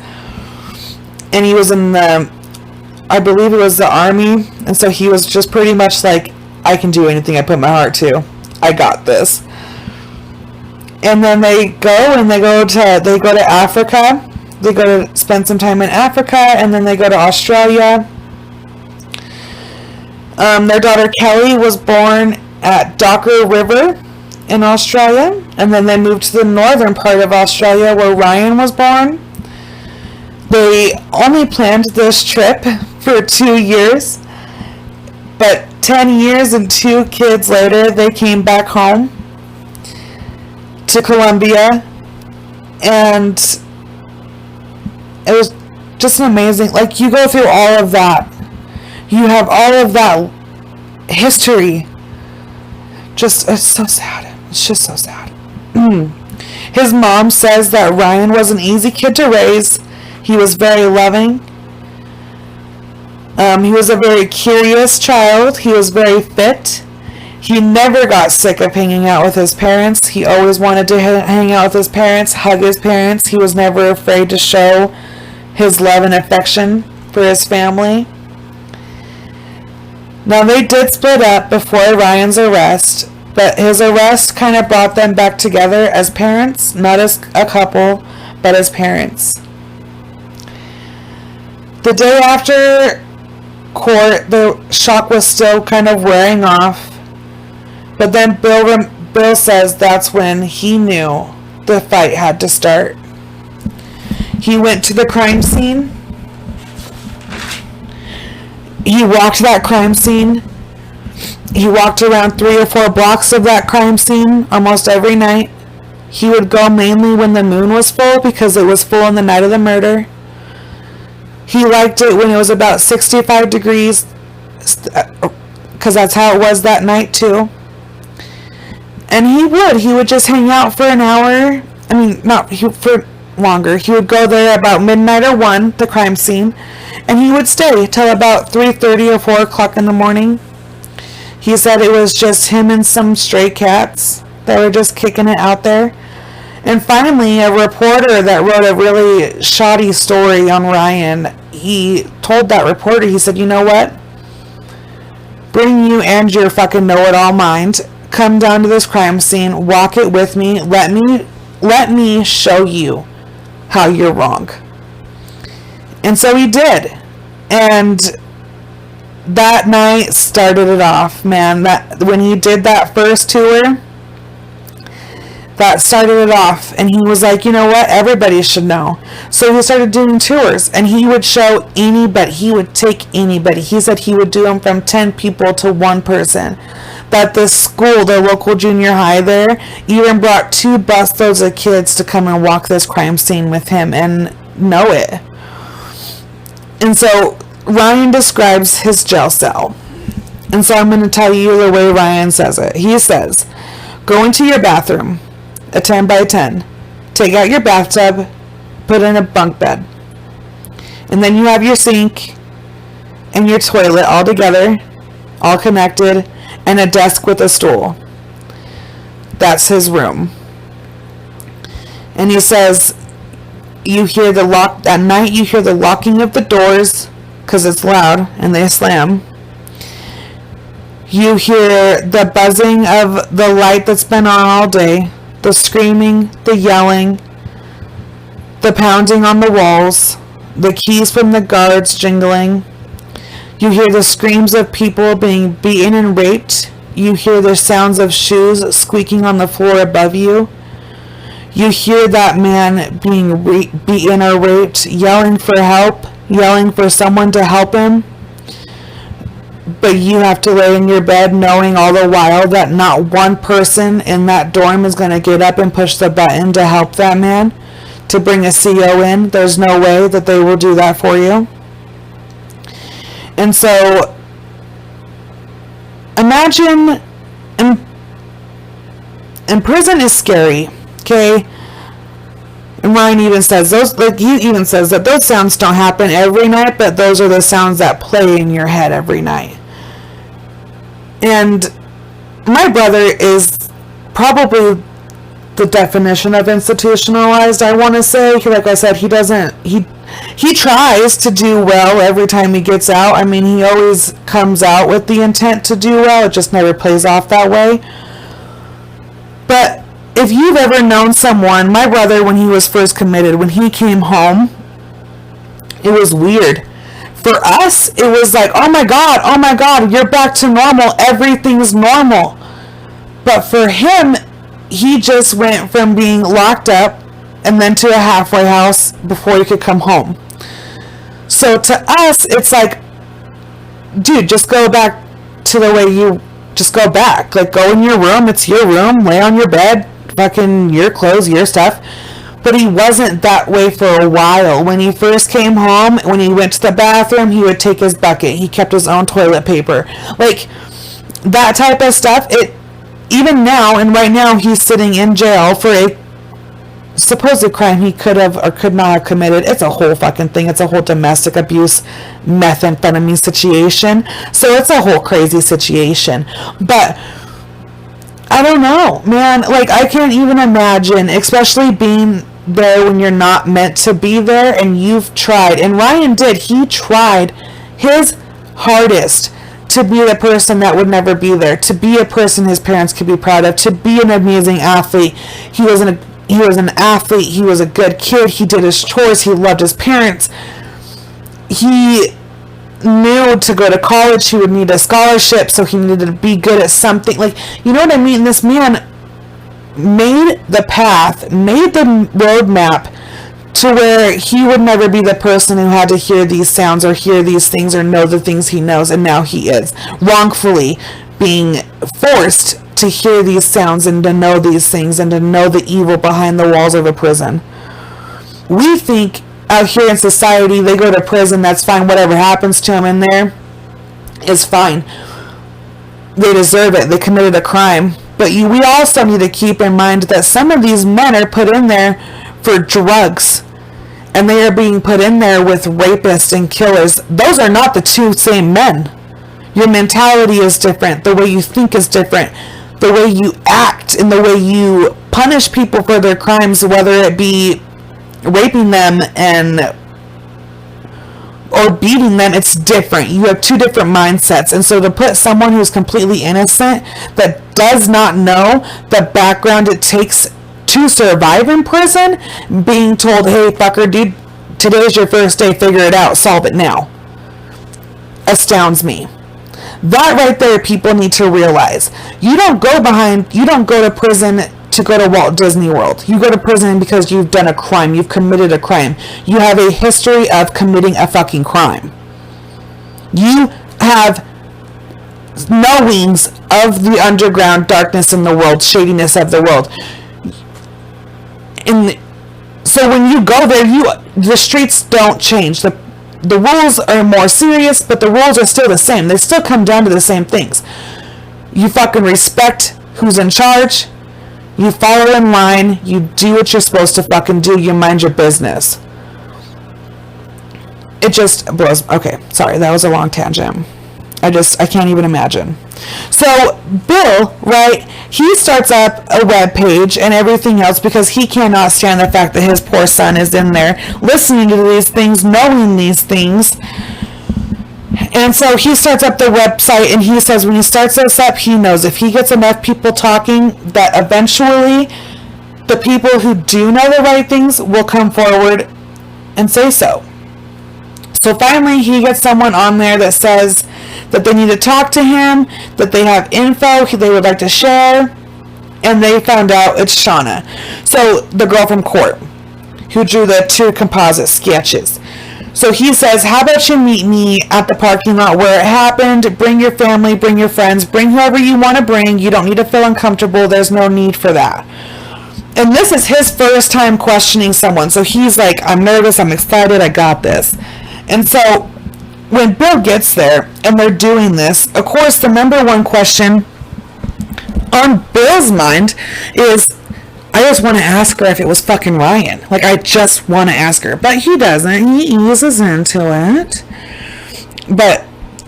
And he was in I believe it was the Army. And so he was just pretty much like, I can do anything I put my heart to. I got this. And then they go to Africa. They go to spend some time in Africa, and then they go to Australia. Their daughter Kelly was born at Docker River in Australia, and then they moved to the northern part of Australia where Ryan was born. They only planned this trip for 2 years, but 10 years and 2 kids later, they came back home to Colombia, and it was just an amazing, like, you go through all of that. You have all of that history. Just, it's so sad. It's just so sad. His mom says that Ryan was an easy kid to raise. He was very loving. He was a very curious child. He was very fit. He never got sick of hanging out with his parents. He always wanted to hang out with his parents, hug his parents. He was never afraid to show his love and affection for his family. Now, they did split up before Ryan's arrest, but his arrest kind of brought them back together as parents, not as a couple, but as parents. The day after court, the shock was still kind of wearing off, but then Bill says that's when he knew the fight had to start. He went to the crime scene. He walked that crime scene. He walked around 3 or 4 blocks of that crime scene almost every night. He would go mainly when the moon was full because it was full on the night of the murder. He liked it when it was about 65 degrees because that's how it was that night too. And he would just hang out for an hour. I mean, not for longer. He would go there about midnight or 1, the crime scene, and he would stay till about 3:30 or 4 o'clock in the morning. He said it was just him and some stray cats that were just kicking it out there. And finally, a reporter that wrote a really shoddy story on Ryan, he told that reporter, he said, you know what? Bring you and your fucking know-it-all mind. Come down to this crime scene. Walk it with me. Let me show you how you're wrong. And so he did. And that night started it off, man. That when he did that first tour, that started it off. And he was like, you know what? Everybody should know. So he started doing tours, and he would show anybody. He would take anybody. He said he would do them from 10 people to 1 person. That the school, the local junior high there, even brought 2 busloads of kids to come and walk this crime scene with him and know it. And so Ryan describes his jail cell. And so I'm going to tell you the way Ryan says it. He says, go into your bathroom, a 10 by 10. Take out your bathtub, put in a bunk bed. And then you have your sink and your toilet all together, all connected, and a desk with a stool. That's his room. And he says, you hear the lock at night. You hear the locking of the doors because it's loud and they slam. You hear the buzzing of the light that's been on all day, the screaming, the yelling, the pounding on the walls, the keys from the guards jingling. You hear the screams of people being beaten and raped. You hear the sounds of shoes squeaking on the floor above you. You hear that man being beaten or raped, yelling for help, yelling for someone to help him. But you have to lay in your bed knowing all the while that not one person in that dorm is going to get up and push the button to help that man, to bring a CO in. There's no way that they will do that for you. And so, imagine, and prison is scary, okay? And Ryan even says he even says that those sounds don't happen every night, but those are the sounds that play in your head every night. And my brother is probably the definition of institutionalized, I want to say. Like I said, he tries to do well every time he gets out. I mean, he always comes out with the intent to do well. It just never plays off that way. But if you've ever known someone, my brother, when he was first committed, when he came home, it was weird. For us, it was like, oh my God, you're back to normal. Everything's normal. But for him, he just went from being locked up and then to a halfway house before he could come home. So to us, it's like, dude, just go back to the way you, just go back. Like, go in your room. It's your room. Lay on your bed. Fucking your clothes, your stuff. But he wasn't that way for a while. When he first came home, when he went to the bathroom, he would take his bucket. He kept his own toilet paper. Like, that type of stuff, even now, and right now, he's sitting in jail for a supposed crime he could have or could not have committed. It's a whole fucking thing. It's a whole domestic abuse, methamphetamine situation. So it's a whole crazy situation. But I don't know, man. Like, I can't even imagine, especially being there when you're not meant to be there, and you've tried. And Ryan did. He tried his hardest to be the person that would never be there, to be a person his parents could be proud of, to be an amazing athlete. He was an athlete. He was a good kid. He did his chores. He loved his parents. He knew to go to college he would need a scholarship, so he needed to be good at something. Like, you know what I mean? This man made the path, made the roadmap to where he would never be the person who had to hear these sounds or hear these things or know the things he knows, and now he is wrongfully being forced to hear these sounds and to know these things and to know the evil behind the walls of a prison. We think out here in society, they go to prison, that's fine, whatever happens to them in there is fine. They deserve it. They committed a crime. But we also need to keep in mind that some of these men are put in there for drugs, and they are being put in there with rapists and killers. Those are not the two same men. Your mentality is different. The way you think is different. The way you act and the way you punish people for their crimes, whether it be raping them or beating them, it's different. You have two different mindsets. And so to put someone who's completely innocent, that does not know the background it takes to survive in prison, being told, hey, fucker, dude, today's your first day, figure it out, solve it now, astounds me. That right there, people need to realize. You don't go to prison to go to Walt Disney World. You go to prison because you've done a crime. You've committed a crime. You have a history of committing a fucking crime. You have knowings of the underground darkness in the world, shadiness of the world. So when you go there, the streets don't change. The rules are more serious, but the rules are still the same. They still come down to the same things. You fucking respect who's in charge. You follow in line. You do what you're supposed to fucking do. You mind your business. It just blows. Okay, sorry, that was a long tangent. I can't even imagine. So Bill, right, he starts up a web page and everything else because he cannot stand the fact that his poor son is in there listening to these things, knowing these things. And so he starts up the website, and he says when he starts this up, he knows if he gets enough people talking, that eventually the people who do know the right things will come forward and say so. So finally he gets someone on there that says that they need to talk to him, that they have info they would like to share, and they found out it's Shauna. So the girl from court who drew the 2 composite sketches. So he says, how about you meet me at the parking lot where it happened? Bring your family, bring your friends, bring whoever you want to bring. You don't need to feel uncomfortable. There's no need for that. And this is his first time questioning someone. So he's like, I'm nervous, I'm excited, I got this. And so when Bill gets there and they're doing this, of course, the number one question on Bill's mind is, I just want to ask her if it was fucking Ryan. Like, I just want to ask her. But he doesn't. He eases into it. But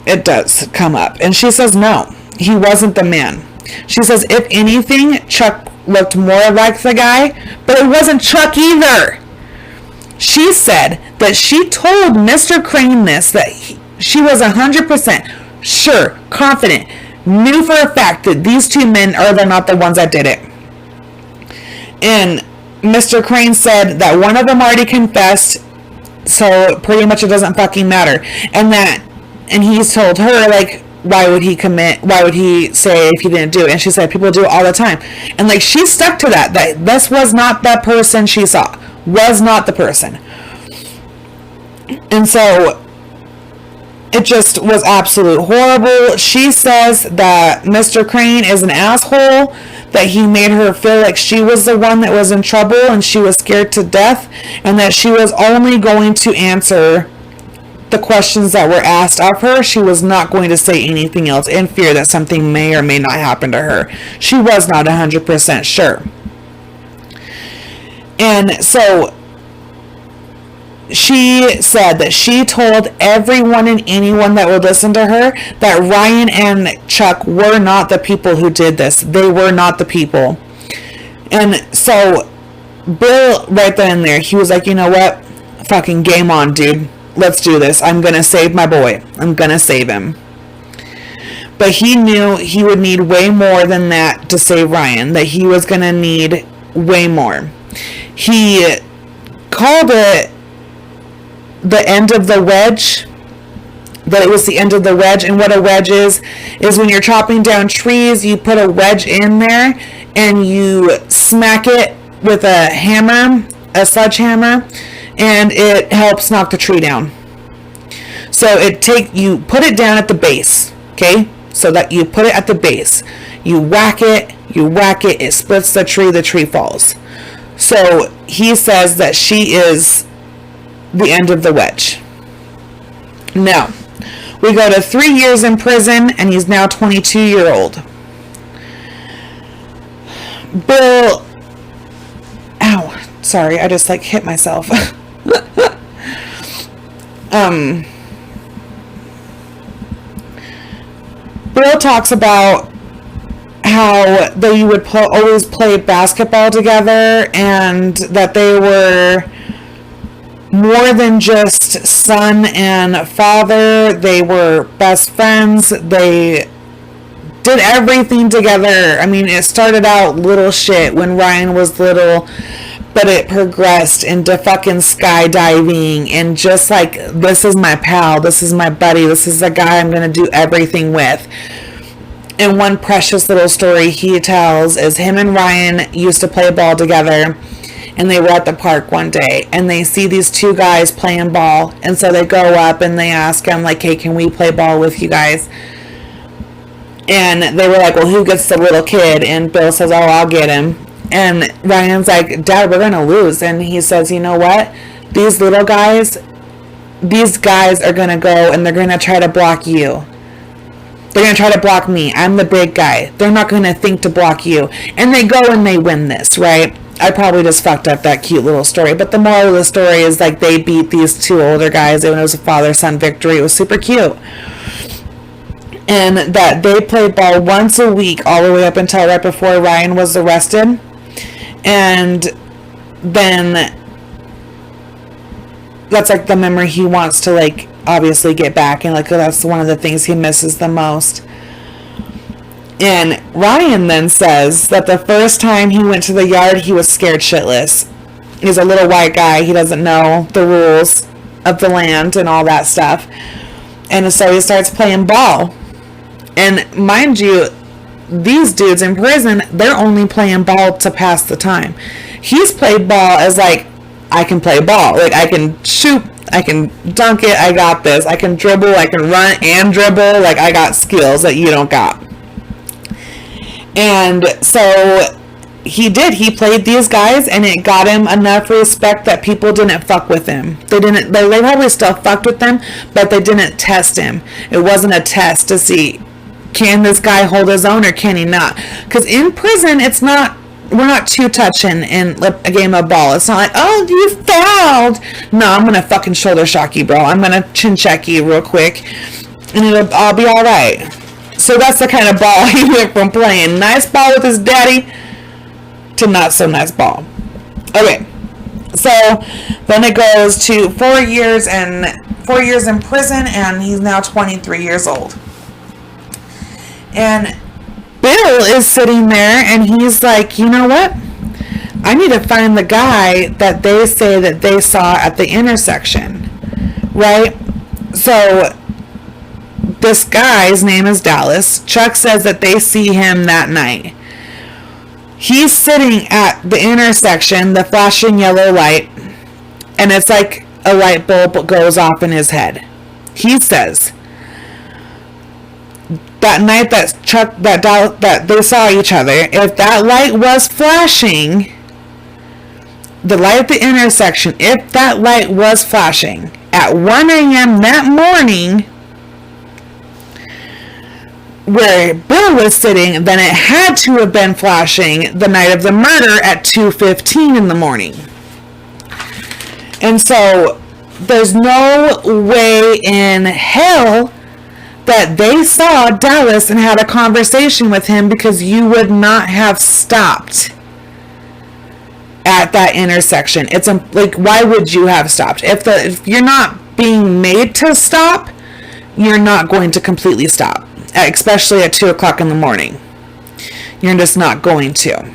it does come up. And she says, no, he wasn't the man. She says, if anything, Chuck looked more like the guy. But it wasn't Chuck either. She said that she told Mr. Crane this, that she was 100% sure, confident, knew for a fact that these 2 men are not the ones that did it. And Mr. Crane said that one of them already confessed, so pretty much it doesn't fucking matter. And he's told her, like, why would he say if he didn't do it? And she said, people do it all the time. And, like, she stuck to that this was not the person she saw. Was not the person. And so it just was absolute horrible. She says that Mr. Crane is an asshole, that he made her feel like she was the one that was in trouble and she was scared to death, and that she was only going to answer the questions that were asked of her. She was not going to say anything else in fear that something may or may not happen to her. She was not 100% sure. And so she said that she told everyone and anyone that would listen to her that Ryan and Chuck were not the people who did this. They were not the people. And so Bill, right then and there, he was like, you know what? Fucking game on, dude. Let's do this. I'm going to save my boy. I'm going to save him. But he knew he would need way more than that to save Ryan. That he was going to need way more. He called it the end of the wedge. That it was the end of the wedge. And what a wedge is when you're chopping down trees, you put a wedge in there and you smack it with a hammer, a sledgehammer, and it helps knock the tree down. So you put it down at the base, okay? So that you put it at the base. You whack it, it splits the tree falls. So he says that she is the end of the wedge. Now, we go to 3 years in prison, and he's now 22-year-old. Bill, ow, sorry, I just hit myself. Bill talks about how they would always play basketball together, and that they were more than just son and father. They were best friends. They did everything together. I mean, it started out little shit when Ryan was little, but it progressed into fucking skydiving and just this is my pal, this is my buddy, this is the guy I'm going to do everything with. And one precious little story he tells is him and Ryan used to play ball together, and they were at the park one day, and they see these two guys playing ball, and so they go up and they ask him, hey, can we play ball with you guys? And they were like, well, who gets the little kid? And Bill says, oh, I'll get him. And Ryan's like, Dad, we're going to lose. And he says, you know what? These guys are going to go and they're going to try to block you. They're going to try to block me. I'm the big guy. They're not going to think to block you. And they go and they win this, right? I probably just fucked up that cute little story. But the moral of the story is they beat these two older guys. It was a father-son victory. It was super cute. And that they played ball once a week all the way up until right before Ryan was arrested. And then that's the memory he wants to obviously get back, and that's one of the things he misses the most. And Ryan then says that the first time he went to the yard, he was scared shitless. He's a little white guy. He doesn't know the rules of the land and all that stuff. And so he starts playing ball. And mind you, these dudes in prison, they're only playing ball to pass the time. He's played ball as I can play ball. I can shoot, I can dunk it, I got this. I can dribble, I can run and dribble. I got skills that you don't got. And so he played these guys, and it got him enough respect that people didn't fuck with him. They probably still fucked with him, but they didn't test him. It wasn't a test to see, can this guy hold his own or can he not? Because in prison, we're not two touching in a game of ball. It's not oh, you fouled. No, I'm going to fucking shoulder shock you, bro. I'm going to chin check you real quick, and it'll all be all right. So that's the kind of ball he went from playing nice ball with his daddy to not so nice ball. Okay, so then it goes to 4 years in prison, and he's now 23 years old. And Bill is sitting there, and he's like, you know what? I need to find the guy that they say that they saw at the intersection, right? So this guy's name is Dallas. Chuck says that they see him that night. He's sitting at the intersection, the flashing yellow light, and it's like a light bulb goes off in his head. He says that night that they saw each other, if that light was flashing, the light at the intersection, if that light was flashing at 1 a.m. that morning where Bill was sitting, then it had to have been flashing the night of the murder at 2:15 in the morning. And so there's no way in hell that they saw Dallas and had a conversation with him, because you would not have stopped at that intersection. It's like, why would you have stopped? If you're not being made to stop, you're not going to completely stop, especially at 2 o'clock in the morning. You're just not going to.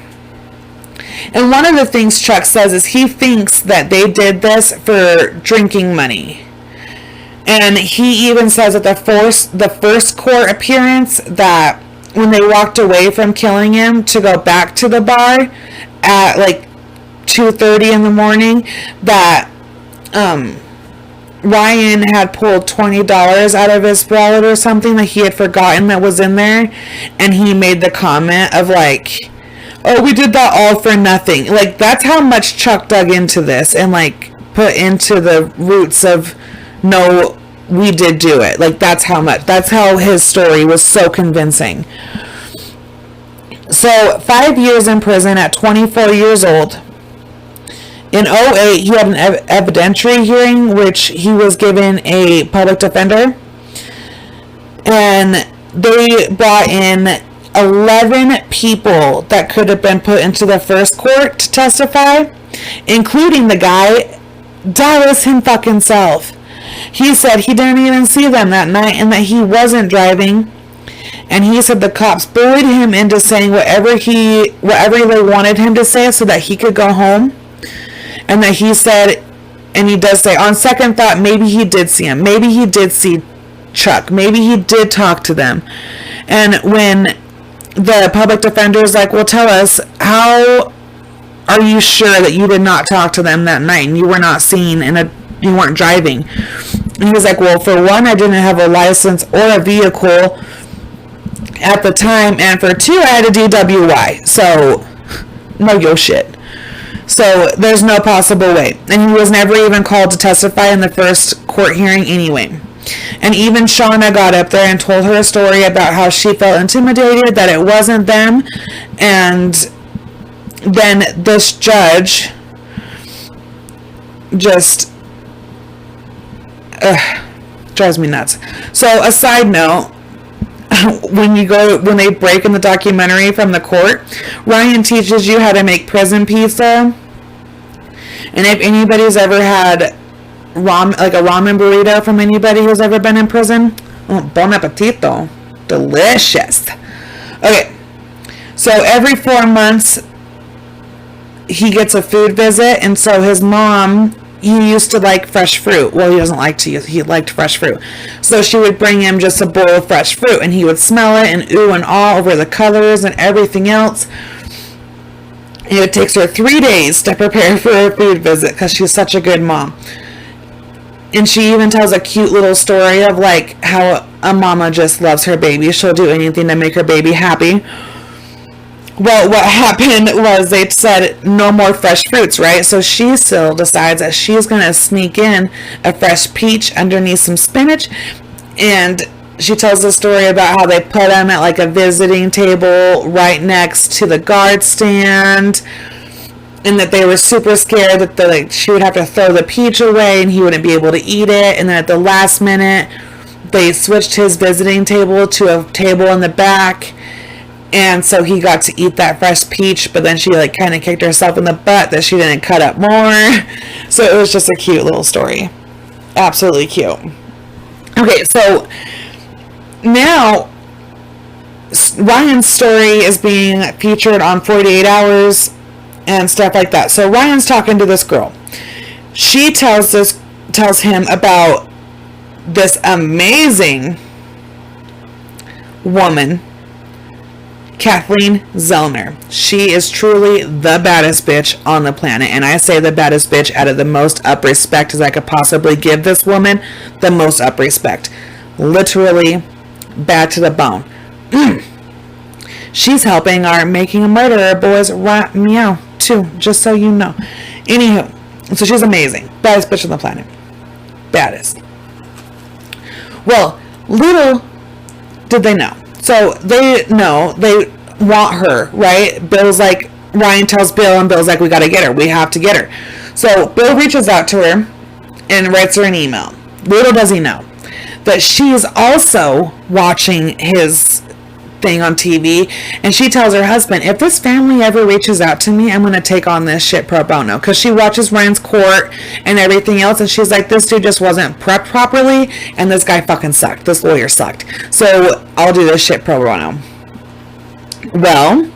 And one of the things Chuck says is he thinks that they did this for drinking money. And he even says at the first court appearance that when they walked away from killing him to go back to the bar at like 2:30 in the morning, that Ryan had pulled $20 out of his wallet or something that he had forgotten that was in there, and he made the comment of like, oh, we did that all for nothing. Like, that's how much Chuck dug into this and like put into the roots of, no, we did do it. Like, that's how his story was so convincing. So 5 years in prison at 24 years old. In 2008, he had an evidentiary hearing, which he was given a public defender. And they brought in 11 people that could have been put into the first court to testify, including the guy, Dallas himself. He said he didn't even see them that night and that he wasn't driving. And he said the cops bullied him into saying whatever they wanted him to say so that he could go home. And that he said, and he does say, on second thought, maybe he did see him. Maybe he did see Chuck. Maybe he did talk to them. And when the public defender is like, well, tell us, how are you sure that you did not talk to them that night and you were not seen and you weren't driving? And he was like, well, for one, I didn't have a license or a vehicle at the time. And for two, I had a DWI. So, no yo shit. So there's no possible way. And he was never even called to testify in the first court hearing anyway. And even Shauna got up there and told her a story about how she felt intimidated, that it wasn't them. And then this judge just drives me nuts. So a side note, when they break in the documentary from the court, Ryan teaches you how to make prison pizza. And if anybody's ever had a ramen burrito from anybody who's ever been in prison, bon appetito, delicious. Okay, so every 4 months he gets a food visit, and so his mom, he used to like fresh fruit. Well, he doesn't like to use, he liked fresh fruit. So she would bring him just a bowl of fresh fruit, and he would smell it and ooh and ah over the colors and everything else. And it takes her 3 days to prepare for her food visit because she's such a good mom. And she even tells a cute little story of like how a mama just loves her baby. She'll do anything to make her baby happy. Well, what happened was they said no more fresh fruits, right? So she still decides that she's going to sneak in a fresh peach underneath some spinach. And she tells the story about how they put them at like a visiting table right next to the guard stand. And that they were super scared that she would have to throw the peach away and he wouldn't be able to eat it. And then at the last minute, they switched his visiting table to a table in the back. And so he got to eat that fresh peach, but then she like kind of kicked herself in the butt that she didn't cut up more. So it was just a cute little story. Absolutely cute. Okay, so now Ryan's story is being featured on 48 Hours, and stuff like that. So Ryan's talking to this girl. She tells him about this amazing woman, Kathleen Zellner. She is truly the baddest bitch on the planet, and I say the baddest bitch out of the most up respect as I could possibly give this woman, the most up respect. Literally bad to the bone. She's helping our Making a Murderer boys meow too, just so you know. Anywho, so she's amazing. Baddest bitch on the planet. Baddest. Well, little did they know. So they know they want her, right? Bill's like, Ryan tells Bill, and Bill's like, we gotta get her. We have to get her. So Bill reaches out to her and writes her an email. Little does he know that she's also watching his thing on TV, and she tells her husband, if this family ever reaches out to me, I'm going to take on this shit pro bono, because she watches Ryan's court and everything else, and she's like, this dude just wasn't prepped properly, and this guy fucking sucked. This lawyer sucked. So I'll do this shit pro bono. Well,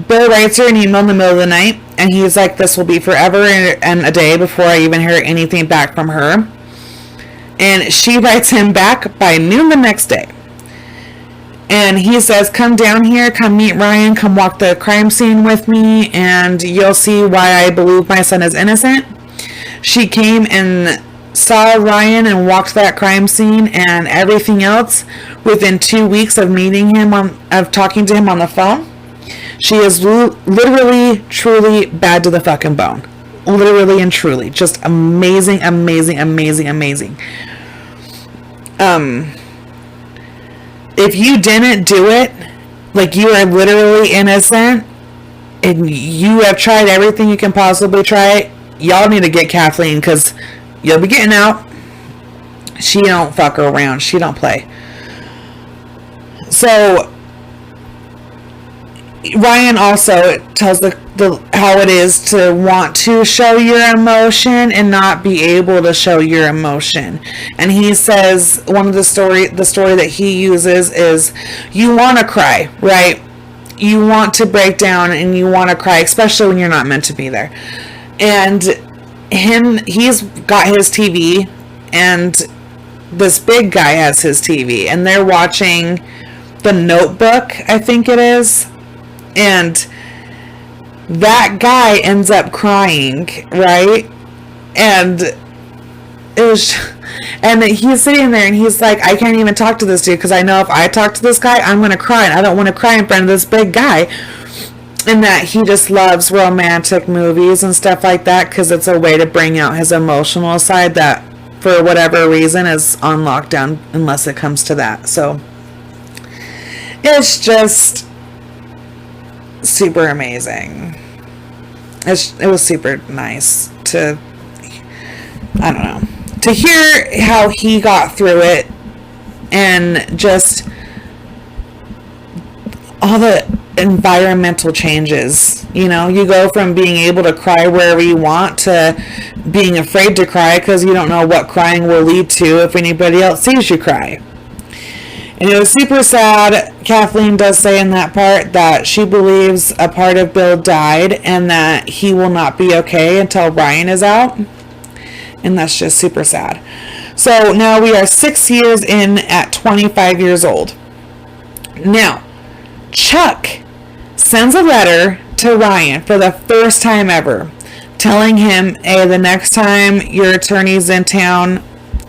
Bill writes her an email in the middle of the night, and he's like, this will be forever and a day before I even hear anything back from her. And she writes him back by noon the next day. And he says, come down here, come meet Ryan, come walk the crime scene with me, and you'll see why I believe my son is innocent. She came and saw Ryan and walked that crime scene and everything else within 2 weeks of meeting him, of talking to him on the phone. She is literally, truly bad to the fucking bone. Literally and truly. Just amazing, amazing, amazing, amazing. If you didn't do it, like, you are literally innocent, and you have tried everything you can possibly try, y'all need to get Kathleen, because you'll be getting out. She don't fuck around. She don't play. So Ryan also tells the how it is to want to show your emotion and not be able to show your emotion. And he says one of the story that he uses is, you want to cry, right? You want to break down and you want to cry, especially when you're not meant to be there. And he's got his TV, and this big guy has his TV, and they're watching The Notebook, I think it is. And that guy ends up crying, right? And he's sitting there and he's like, I can't even talk to this dude, because I know if I talk to this guy, I'm going to cry, and I don't want to cry in front of this big guy. And that he just loves romantic movies and stuff like that, because it's a way to bring out his emotional side that, for whatever reason, is on lockdown unless it comes to that. So it's just super amazing. It was super nice to, I don't know, to hear how he got through it, and just all the environmental changes. You know, you go from being able to cry wherever you want to being afraid to cry because you don't know what crying will lead to if anybody else sees you cry. And it was super sad. Kathleen does say in that part that she believes a part of Bill died and that he will not be okay until Ryan is out. And that's just super sad. So now we are 6 years in at 25 years old. Now, Chuck sends a letter to Ryan for the first time ever, telling him, hey, the next time your attorney's in town,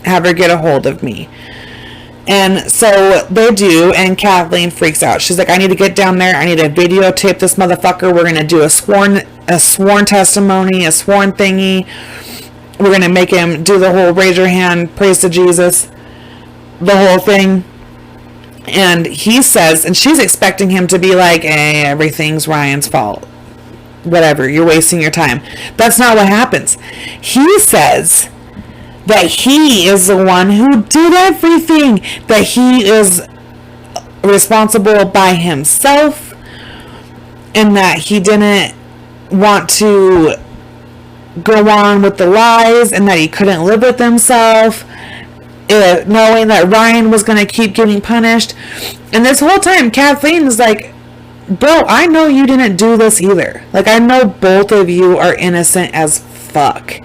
have her get a hold of me. And so they do, and Kathleen freaks out. She's like, I need to get down there. I need to videotape this motherfucker. We're going to do a sworn testimony, a sworn thingy. We're going to make him do the whole raise your hand, praise to Jesus, the whole thing. And he says, and she's expecting him to be like, hey, everything's Ryan's fault. Whatever, you're wasting your time. That's not what happens. He says that he is the one who did everything, that he is responsible by himself, and that he didn't want to go on with the lies, and that he couldn't live with himself, knowing that Ryan was going to keep getting punished. And this whole time, Kathleen is like, bro, I know you didn't do this either. Like, I know both of you are innocent as fuck.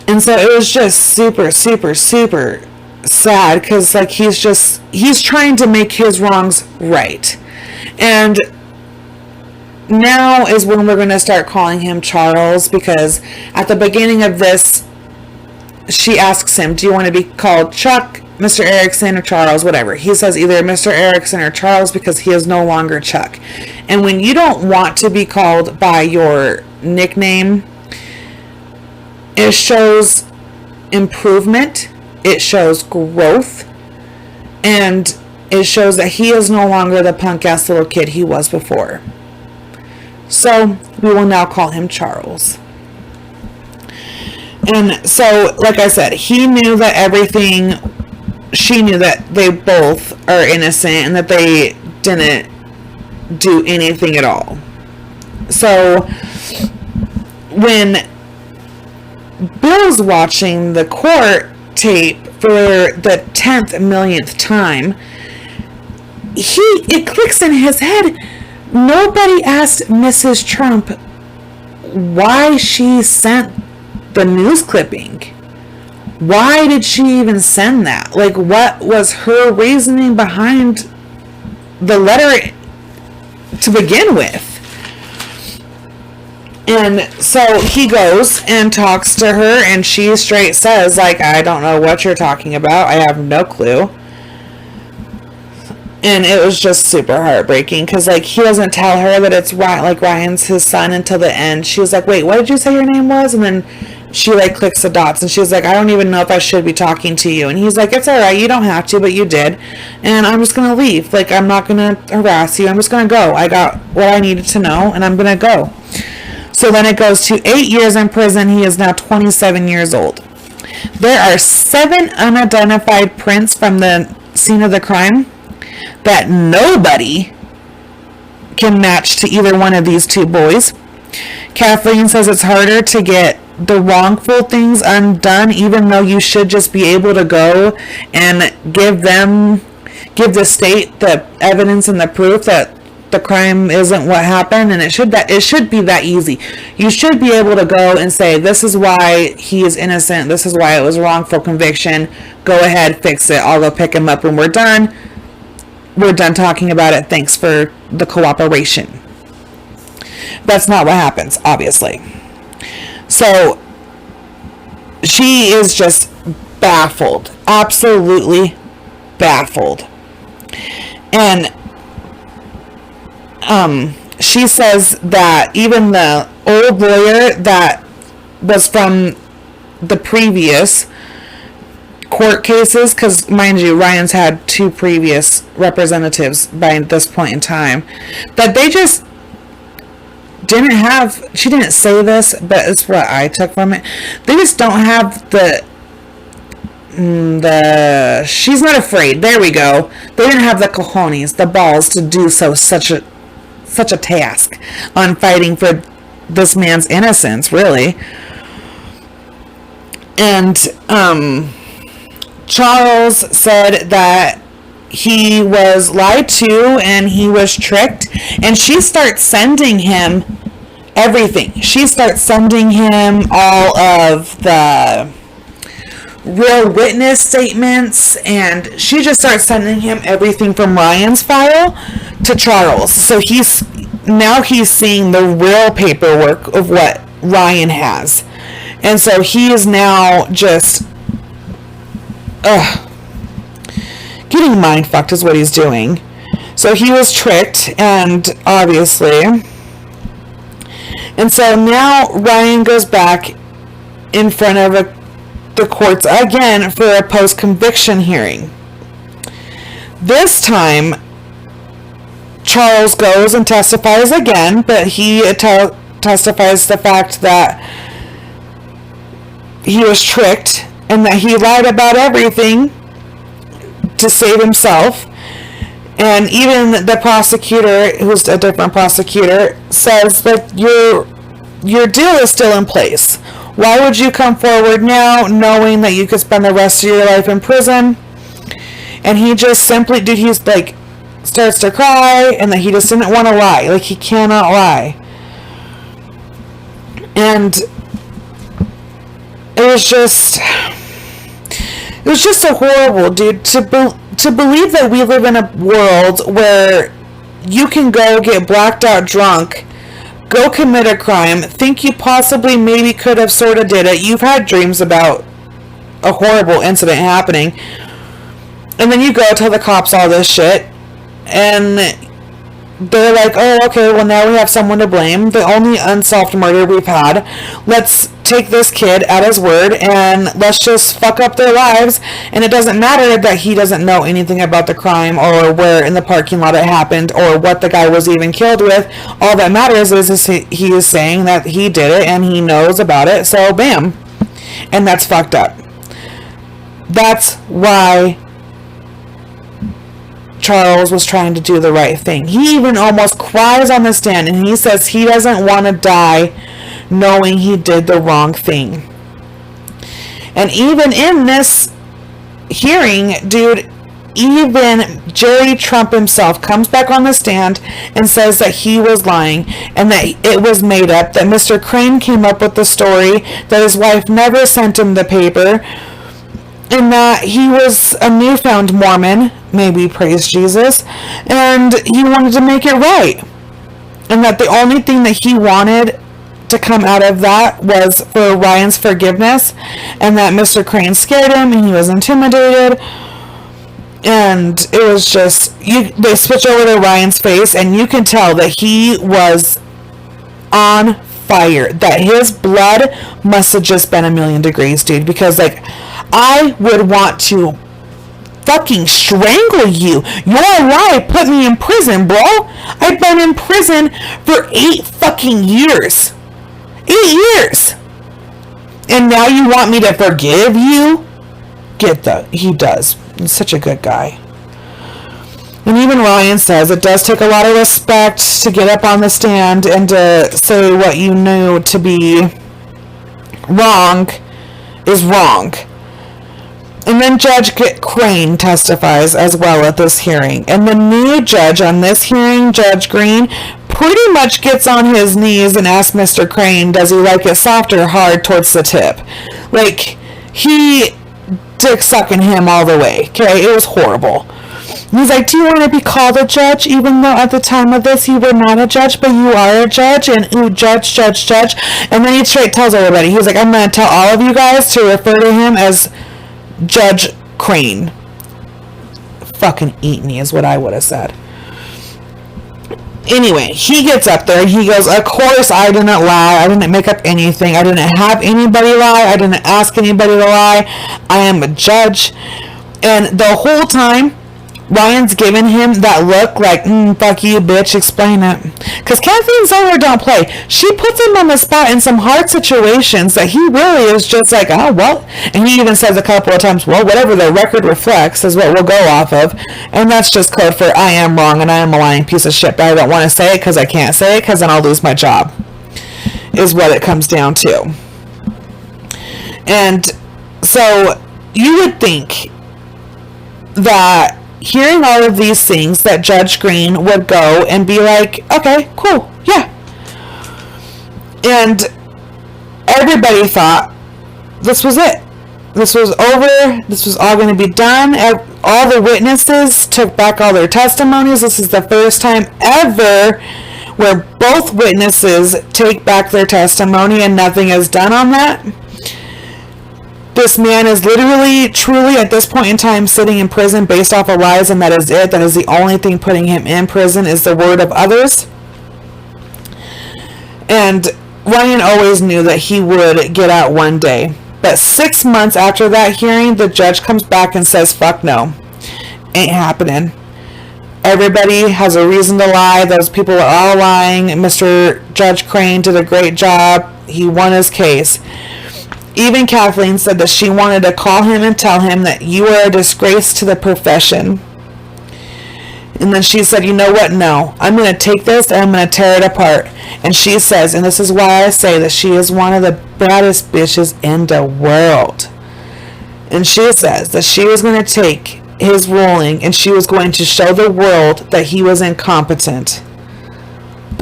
And so it was just super, super, super sad, because, like, he's trying to make his wrongs right. And now is when we're going to start calling him Charles, because at the beginning of this, she asks him, do you want to be called Chuck, Mr. Erickson, or Charles, whatever. He says either Mr. Erickson or Charles, because he is no longer Chuck. And when you don't want to be called by your nickname, it shows improvement, it shows growth, and it shows that he is no longer the punk-ass little kid he was before. So, we will now call him Charles. And so, like I said, he knew that she knew that they both are innocent and that they didn't do anything at all. So, when Bill's watching the court tape for the 10th millionth time, it clicks in his head. Nobody asked Mrs. Trump why she sent the news clipping. Why did she even send that? Like, what was her reasoning behind the letter to begin with? And so he goes and talks to her, and she straight says, like, I don't know what you're talking about. I have no clue. And it was just super heartbreaking, because, like, he doesn't tell her that it's Ryan's his son until the end. She was like, wait, what did you say your name was? And then she, like, clicks the dots, and she's like, I don't even know if I should be talking to you. And he's like, it's all right, you don't have to, but you did. And I'm just going to leave. Like, I'm not going to harass you. I'm just going to go. I got what I needed to know, and I'm going to go. So then it goes to 8 years in prison. He is now 27 years old. There are 7 unidentified prints from the scene of the crime that nobody can match to either one of these two boys. Kathleen says it's harder to get the wrongful things undone, even though you should just be able to go and give the state the evidence and the proof that the crime isn't what happened, and it should be that easy. You should be able to go and say, this is why he is innocent, this is why it was a wrongful conviction, go ahead, fix it, I'll go pick him up when we're done talking about it, thanks for the cooperation. That's not what happens, obviously. So she is just baffled, absolutely baffled. And she says that even the old lawyer that was from the previous court cases, because mind you, Ryan's had 2 previous representatives by this point in time, that they just didn't have, she didn't say this, but it's what I took from it, they just don't have the she's not afraid, there we go, they didn't have the cojones, the balls to do such a task on fighting for this man's innocence, really. And Charles said that he was lied to and he was tricked, and she starts sending him everything. She starts sending him all of the real witness statements, and she just starts sending him everything from Ryan's file to Charles. So he's seeing the real paperwork of what Ryan has, and so he is now just getting mind fucked is what he's doing. So he was tricked, and obviously, and so now Ryan goes back in front of the courts again for a post-conviction hearing. This time Charles goes and testifies again, but he testifies the fact that he was tricked and that he lied about everything to save himself. And even the prosecutor, who's a different prosecutor, says that your deal is still in place. Why would you come forward now knowing that you could spend the rest of your life in prison? And he just simply, he's like starts to cry, and that he just didn't want to lie. Like, he cannot lie. And it was just so horrible, dude, to believe that we live in a world where you can go get blacked out drunk, go commit a crime, think you possibly maybe could have sort of did it. You've had dreams about a horrible incident happening, and then you go tell the cops all this shit, and they're like, oh, okay, well, now we have someone to blame. The only unsolved murder we've had. Let's take this kid at his word, and let's just fuck up their lives. And it doesn't matter that he doesn't know anything about the crime, or where in the parking lot it happened, or what the guy was even killed with. All that matters is he is saying that he did it, and he knows about it, so bam. And that's fucked up. That's why Charles was trying to do the right thing. He even almost cries on the stand, and he says he doesn't want to die knowing he did the wrong thing. And even in this hearing, dude, even Jerry Trump himself comes back on the stand and says that he was lying and that it was made up, that Mr. Crane came up with the story, that his wife never sent him the paper, and that he was a newfound Mormon, maybe, praise Jesus, and he wanted to make it right. And that the only thing that he wanted to come out of that was for Ryan's forgiveness, and that Mr. Crane scared him and he was intimidated. And it was just, they switch over to Ryan's face, and you can tell that he was on fire, that his blood must have just been 1,000,000 degrees, dude, because, like, I would want to fucking strangle you. Your lie put me in prison, bro. I've been in prison for 8 fucking years. 8 years. And now you want me to forgive you? He does. He's such a good guy. And even Ryan says it does take a lot of respect to get up on the stand and to say what you knew to be wrong is wrong. And then Judge Crane testifies as well at this hearing. And the new judge on this hearing, Judge Green, pretty much gets on his knees and asks Mr. Crane, does he like it soft or hard towards the tip? Like, he dick sucking him all the way. Okay, it was horrible. He's like, do you want to be called a judge, even though at the time of this you were not a judge, but you are a judge, and ooh, judge. And then he straight tells everybody, he's like, I'm going to tell all of you guys to refer to him as Judge Crane. Fucking eat me is what I would have said. Anyway, he gets up there and he goes, of course I didn't lie. I didn't make up anything. I didn't have anybody lie. I didn't ask anybody to lie. I am a judge. And the whole time, Ryan's giving him that look like, fuck you, bitch, explain it. Because Kathleen Zellner don't play. She puts him on the spot in some hard situations that he really is just like, oh, well. And he even says a couple of times, well, whatever the record reflects is what we'll go off of. And that's just code for I am wrong and I am a lying piece of shit. But I don't want to say it because I can't say it because then I'll lose my job. Is what it comes down to. And so you would think that hearing all of these things that Judge Green would go and be like, okay, cool, yeah. And everybody thought this was it. This was over. This was all going to be done. All the witnesses took back all their testimonies. This is the first time ever where both witnesses take back their testimony and nothing is done on that. This man is literally, truly, at this point in time, sitting in prison based off of lies, and that is it. That is the only thing putting him in prison is the word of others. And Ryan always knew that he would get out one day. But 6 months after that hearing, the judge comes back and says, fuck no. Ain't happening. Everybody has a reason to lie. Those people are all lying. Mr. Judge Crane did a great job. He won his case. Even Kathleen said that she wanted to call him and tell him that you are a disgrace to the profession. And then she said, you know what? No. I'm going to take this and I'm going to tear it apart. And she says, and this is why I say that she is one of the baddest bitches in the world. And she says that she was going to take his ruling, and she was going to show the world that he was incompetent.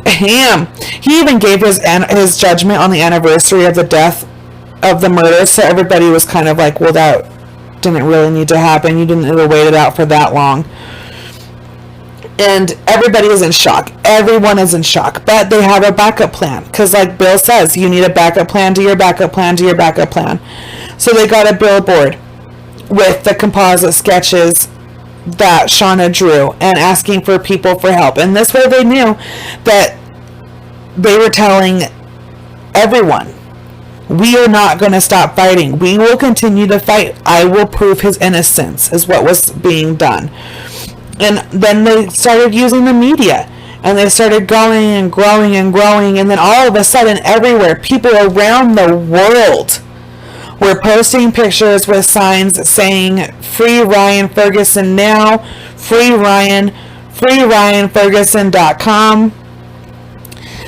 Bam! He even gave his judgment on the anniversary of the death of the murder, so everybody was kind of like, well, that didn't really need to happen. You didn't need to wait it out for that long. And everybody is in shock. Everyone is in shock. But they have a backup plan. Because like Bill says, you need a backup plan to your backup plan to your backup plan. So they got a billboard with the composite sketches that Shauna drew and asking for people for help. And this way they knew that they were telling everyone, we are not going to stop fighting. We will continue to fight. I will prove his innocence, is what was being done. And then they started using the media, and they started growing and growing and growing, and then all of a sudden everywhere, people around the world were posting pictures with signs saying, "Free Ryan Ferguson now, free Ryan, freeryanferguson.com."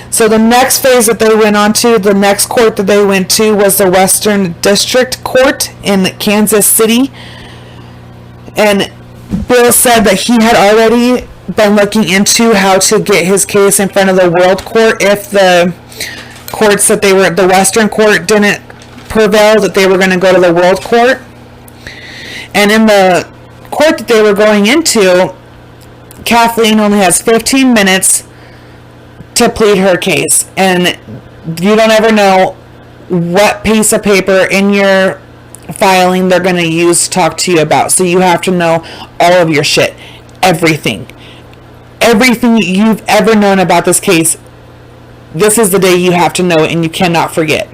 So the next phase that they went on to, the next court that they went to was the Western District Court in Kansas City. And Bill said that he had already been looking into how to get his case in front of the World Court if the courts that the Western Court didn't prevail, that they were going to go to the World Court. And in the court that they were going into, Kathleen only has 15 minutes to plead her case. And you don't ever know what piece of paper in your filing they're going to use to talk to you about. So you have to know all of your shit. Everything you've ever known about this case. This is the day you have to know it, and you cannot forget.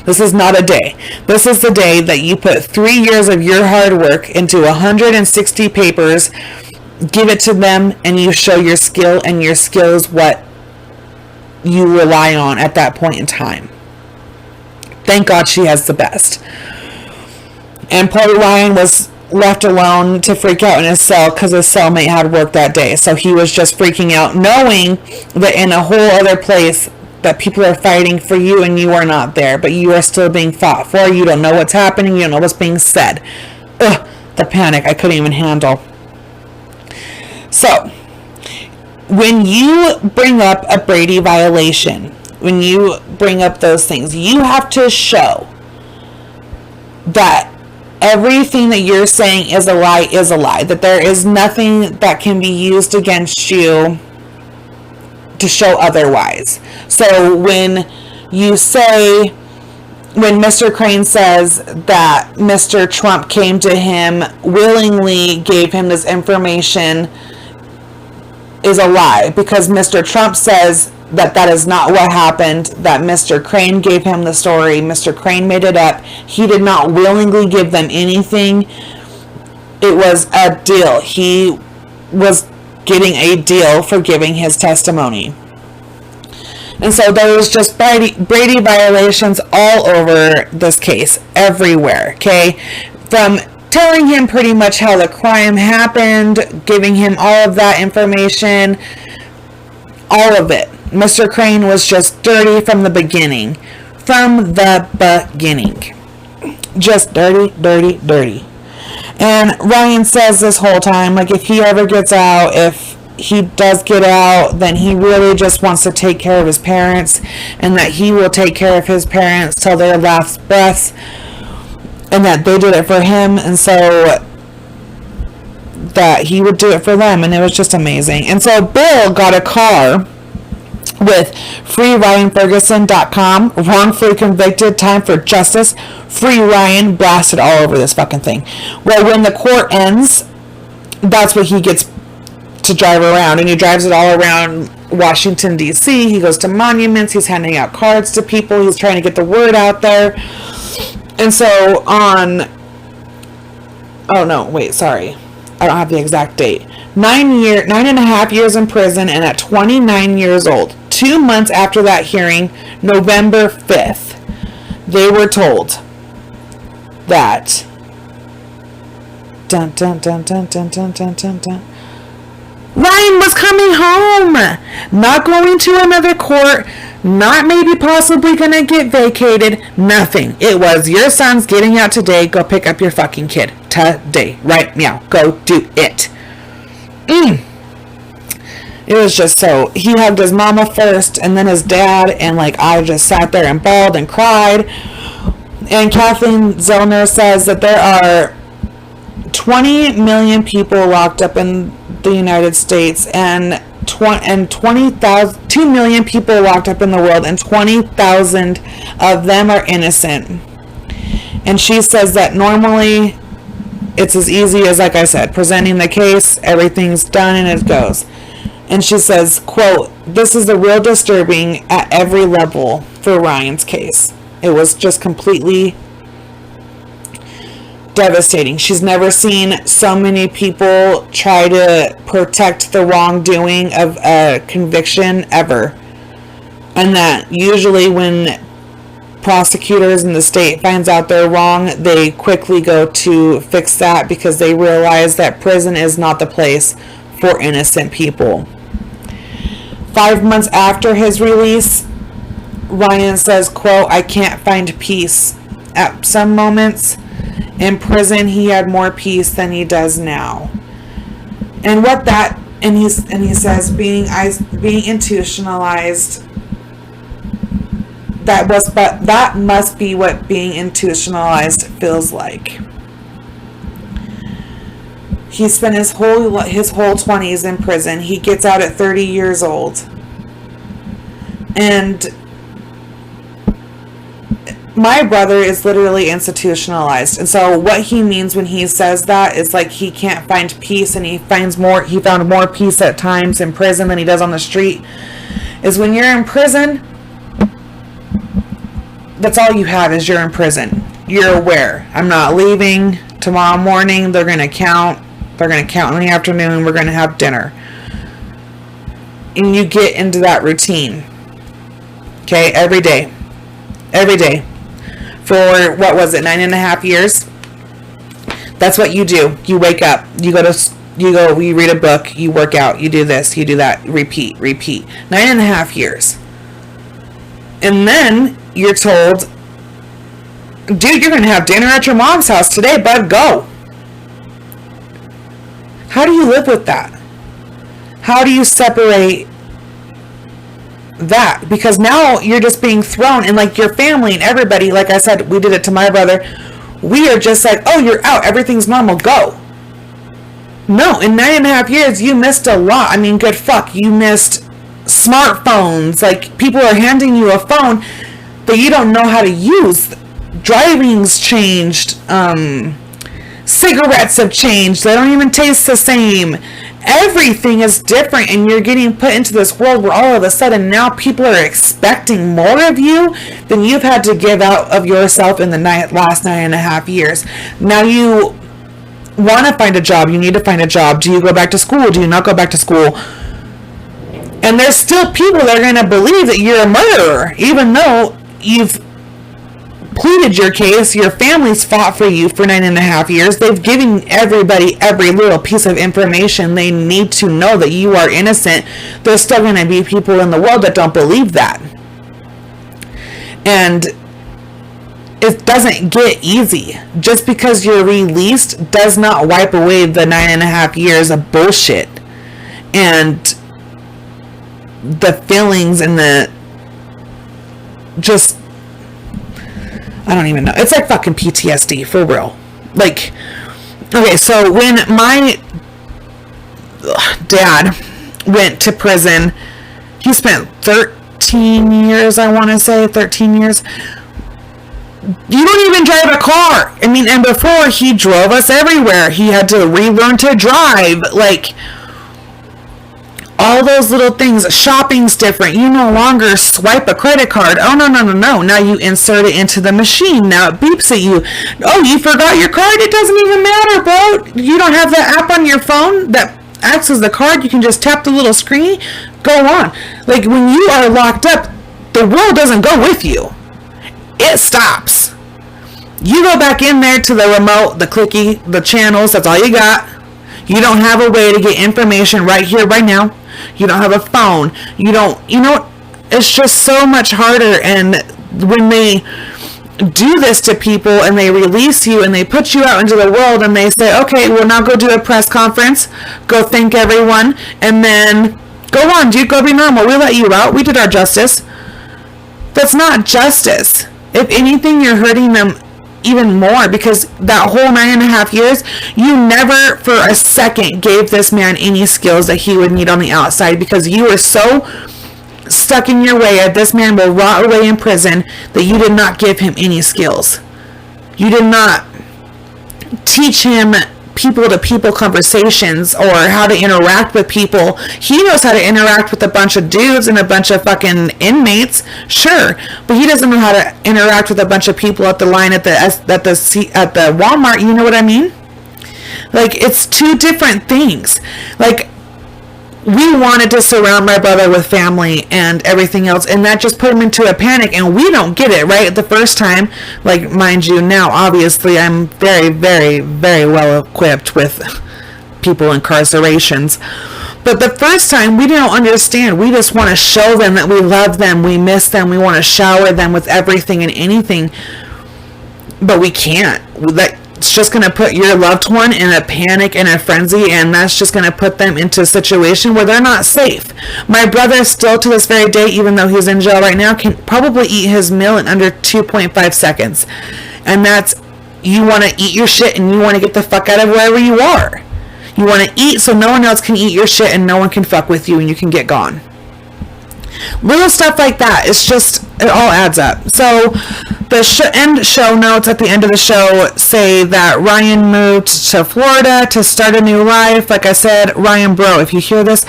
This is not a day. This is the day that you put 3 years of your hard work into 160 papers, give it to them, and you show your skill, and your skill is what you rely on at that point in time. Thank God she has the best. And poor Ryan was left alone to freak out in his cell because his cellmate had work that day. So he was just freaking out, knowing that in a whole other place that people are fighting for you and you are not there, but you are still being fought for. You don't know what's happening. You don't know what's being said. Ugh, the panic I couldn't even handle. So, when you bring up a Brady violation, when you bring up those things, you have to show that everything that you're saying is a lie, that there is nothing that can be used against you to show otherwise. So when Mr. Crane says that Mr. Trump came to him, willingly gave him this information, is a lie, because Mr. Trump says that is not what happened, that Mr. Crane gave him the story. Mr. Crane made it up. He did not willingly give them anything. It was a deal. He was getting a deal for giving his testimony. And so there was just Brady violations all over this case, everywhere, okay? From telling him pretty much how the crime happened, giving him all of that information, all of it. Mr. Crane was just dirty from the beginning. From the beginning. Just dirty, dirty, dirty. And Ryan says this whole time, like, if he ever gets out, if he does get out, then he really just wants to take care of his parents, and that he will take care of his parents till their last breaths, and that they did it for him, and so that he would do it for them. And it was just amazing. And so Bill got a car with freeryanferguson.com, wrongfully convicted, time for justice, free Ryan, blasted all over this fucking thing. Well, when the court ends, that's what he gets to drive around, and he drives it all around Washington, D.C. He goes to monuments, he's handing out cards to people, he's trying to get the word out there. And so I don't have the exact date. 9.5 years in prison, and at 29 years old, 2 months after that hearing, November 5th, they were told that dun, dun, dun, dun, dun, dun, dun, dun, dun, Ryan was coming home, not going to another court, Not maybe possibly gonna get vacated. Nothing. It was, your son's getting out today. Go pick up your fucking kid. Today. Right now. Go do it. It was just so, he hugged his mama first and then his dad, and like I just sat there and bawled and cried. And Kathleen Zellner says that there are 20 million people locked up in the United States, and 20,000, 2 million people locked up in the world, and 20,000 of them are innocent. And she says that normally it's as easy as, like I said, presenting the case, everything's done and it goes. And she says, quote, "This is a real disturbing at every level for Ryan's case. It was just completely devastating. She's never seen so many people try to protect the wrongdoing of a conviction ever. And that usually when prosecutors in the state finds out they're wrong, they quickly go to fix that because they realize that prison is not the place for innocent people." 5 months after his release, Ryan says, quote, "I can't find peace. At some moments in prison, he had more peace than he does now." And what that, and he says, being institutionalized, that must be what being institutionalized feels like. He spent his whole 20s in prison. He gets out at 30 years old. And my brother is literally institutionalized. And so what he means when he says that is like he can't find peace, and he found more peace at times in prison than he does on the street. Is when you're in prison, that's all you have is you're in prison. You're aware. I'm not leaving. Tomorrow morning they're going to count. They're going to count in the afternoon. We're going to have dinner. And you get into that routine. Okay, every day. Every day. For, what was it, 9.5 years? That's what you do. You wake up. You read a book. You work out. You do this. You do that. Repeat. 9.5 years. And then you're told, dude, you're going to have dinner at your mom's house today, bud. Go. How do you live with that? How do you separate that? Because now you're just being thrown, and like your family and everybody, like I said, we did it to my brother. We are just like, oh, you're out. Everything's normal. Go. No, in 9.5 years, you missed a lot. I mean, good fuck. You missed smartphones. Like, people are handing you a phone that you don't know how to use. Driving's changed. Cigarettes have changed. They don't even taste the same. Everything is different, and you're getting put into this world where all of a sudden now people are expecting more of you than you've had to give out of yourself in the last 9.5 years. Now you want to find a job. You need to find a job. Do you go back to school? Do you not go back to school? And there's still people that are going to believe that you're a murderer, even though you've pleaded your case. Your family's fought for you for 9.5 years. They've given everybody every little piece of information they need to know that you are innocent. There's still going to be people in the world that don't believe that. And it doesn't get easy. Just because you're released does not wipe away the 9.5 years of bullshit and the feelings and the just, I don't even know. It's like fucking PTSD, for real. Like, okay, so when my dad went to prison, he spent 13 years, I want to say, 13 years. You don't even drive a car. I mean, and before, he drove us everywhere. He had to relearn to drive. Like, all those little things. Shopping's different. You no longer swipe a credit card. Oh, no. Now you insert it into the machine. Now it beeps at you. Oh, you forgot your card? It doesn't even matter, bro. You don't have that app on your phone that acts as the card. You can just tap the little screen. Go on. Like, when you are locked up, the world doesn't go with you. It stops. You go back in there to the remote, the clicky, the channels. That's all you got. You don't have a way to get information right here, right now. You don't have a phone. You don't, it's just so much harder. And when they do this to people and they release you and they put you out into the world and they say, okay, well, now go do a press conference, go thank everyone, and then go on, dude, go be normal. We let you out. We did our justice. That's not justice. If anything, you're hurting them even more, because that whole 9.5 years, you never for a second gave this man any skills that he would need on the outside, because you were so stuck in your way that this man will rot away in prison that you did not give him any skills. You did not teach him people-to-people conversations or how to interact with people. He knows how to interact with a bunch of dudes and a bunch of fucking inmates, sure, but he doesn't know how to interact with a bunch of people at the line at the Walmart. You know what I mean? Like, it's two different things. Like, we wanted to surround my brother with family and everything else, and that just put him into a panic, and we don't get it, right? The first time, like, mind you, now, obviously, I'm very, very, very well equipped with people incarcerations, but the first time, we don't understand. We just want to show them that we love them, we miss them, we want to shower them with everything and anything, but we can't. It's just going to put your loved one in a panic and a frenzy, and that's just going to put them into a situation where they're not safe. My brother still to this very day, even though he's in jail right now, can probably eat his meal in under 2.5 seconds. And that's, you want to eat your shit and you want to get the fuck out of wherever you are. You want to eat so no one else can eat your shit and no one can fuck with you and you can get gone. Little stuff like that. It's just, it all adds up. So the end show notes at the end of the show say that Ryan moved to Florida to start a new life. Like I said, Ryan, bro, if you hear this,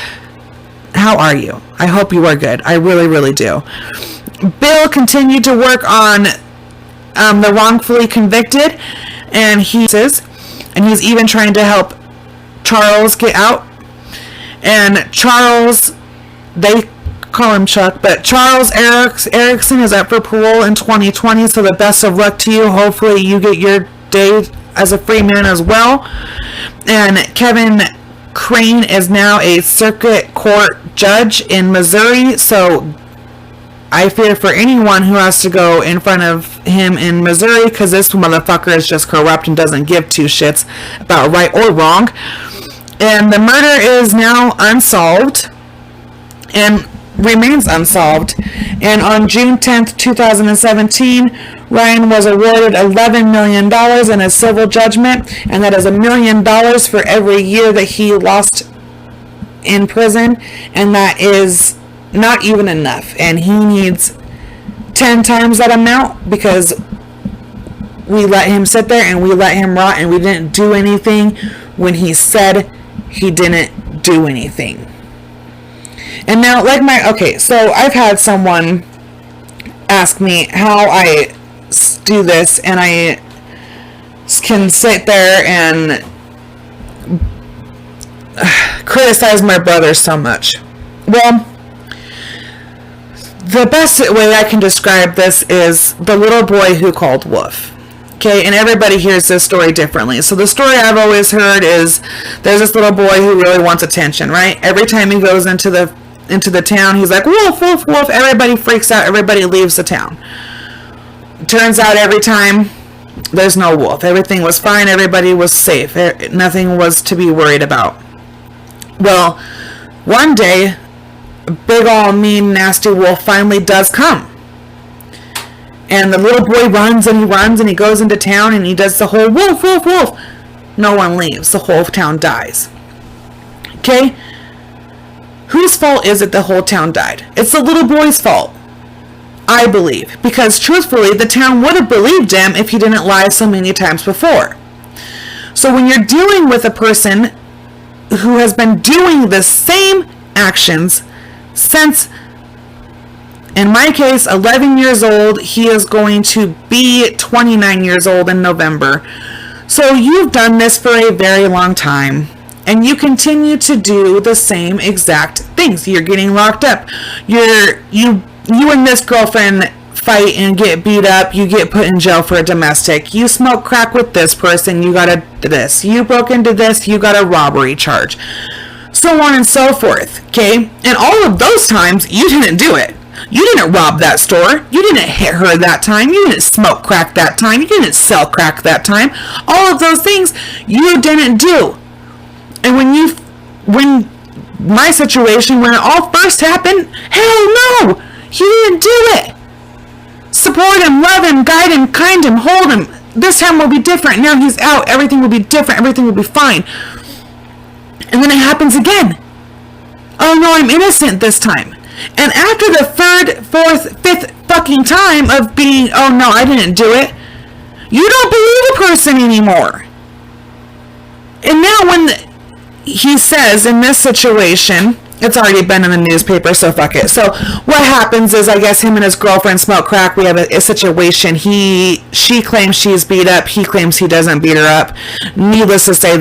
how are you? I hope you are good. I really, really do. Bill continued to work on the wrongfully convicted, and he's even trying to help Charles get out. And Charles, they call him Chuck, but Charles Erickson is up for parole in 2020, so the best of luck to you. Hopefully you get your day as a free man as well. And Kevin Crane is now a circuit court judge in Missouri, so I fear for anyone who has to go in front of him in Missouri, because this motherfucker is just corrupt and doesn't give two shits about right or wrong. And the murder is now unsolved and remains unsolved. And on June 10th, 2017, Ryan was awarded $11 million in a civil judgment, and that is $1 million for every year that he lost in prison, and that is not even enough, and he needs 10 times that amount, because we let him sit there and we let him rot, and we didn't do anything when he said he didn't do anything. And now, so I've had someone ask me how I do this, and I can sit there and criticize my brother so much. Well, the best way I can describe this is the little boy who called wolf. Okay, and everybody hears this story differently. So the story I've always heard is there's this little boy who really wants attention, right? Every time he goes into the town, he's like, wolf, wolf, wolf. Everybody freaks out. Everybody leaves the town. Turns out every time there's no wolf. Everything was fine. Everybody was safe. Nothing was to be worried about. Well, one day, a big ol' mean nasty wolf finally does come. And the little boy runs and he goes into town and he does the whole wolf, wolf, wolf. No one leaves. The whole town dies. Okay? Whose fault is it the whole town died? It's the little boy's fault, I believe. Because truthfully, the town would have believed him if he didn't lie so many times before. So when you're dealing with a person who has been doing the same actions since, in my case, 11 years old, he is going to be 29 years old in November. So you've done this for a very long time, and you continue to do the same exact things. You're getting locked up. You and this girlfriend fight and get beat up. You get put in jail for a domestic. You smoke crack with this person. You got this. You broke into this. You got a robbery charge. So on and so forth. Okay? And all of those times, you didn't do it. You didn't rob that store. You didn't hit her that time. You didn't smoke crack that time. You didn't sell crack that time. All of those things you didn't do. And when my situation, when it all first happened, hell no, he didn't do it. Support him, love him, guide him, kind him, hold him. This time will be different. Now he's out. Everything will be different. Everything will be fine. And then it happens again. Oh no, I'm innocent this time. And after the third, fourth, fifth fucking time of being, oh no, I didn't do it, you don't believe a person anymore. And now when he says in this situation, it's already been in the newspaper, so fuck it. So what happens is, I guess him and his girlfriend smoke crack. We have a situation. She claims she's beat up. He claims he doesn't beat her up. Needless to say,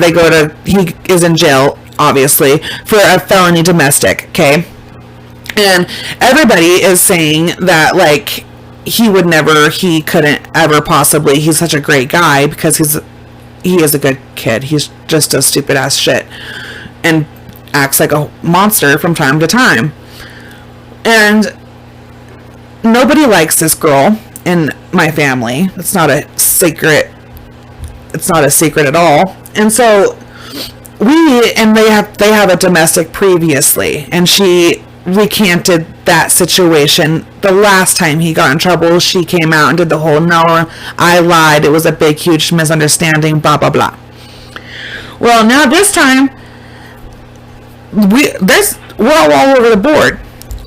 he is in jail, obviously, for a felony domestic, okay? And everybody is saying that, like, he couldn't ever possibly, he's such a great guy because he is a good kid. He's just a stupid ass shit and acts like a monster from time to time. And nobody likes this girl in my family. It's not a secret. It's not a secret at all. And so they have a domestic previously, and she recanted that situation. The last time he got in trouble, she came out and did the whole, no, I lied, it was a big huge misunderstanding, blah blah blah. Well, now this time we're all over the board.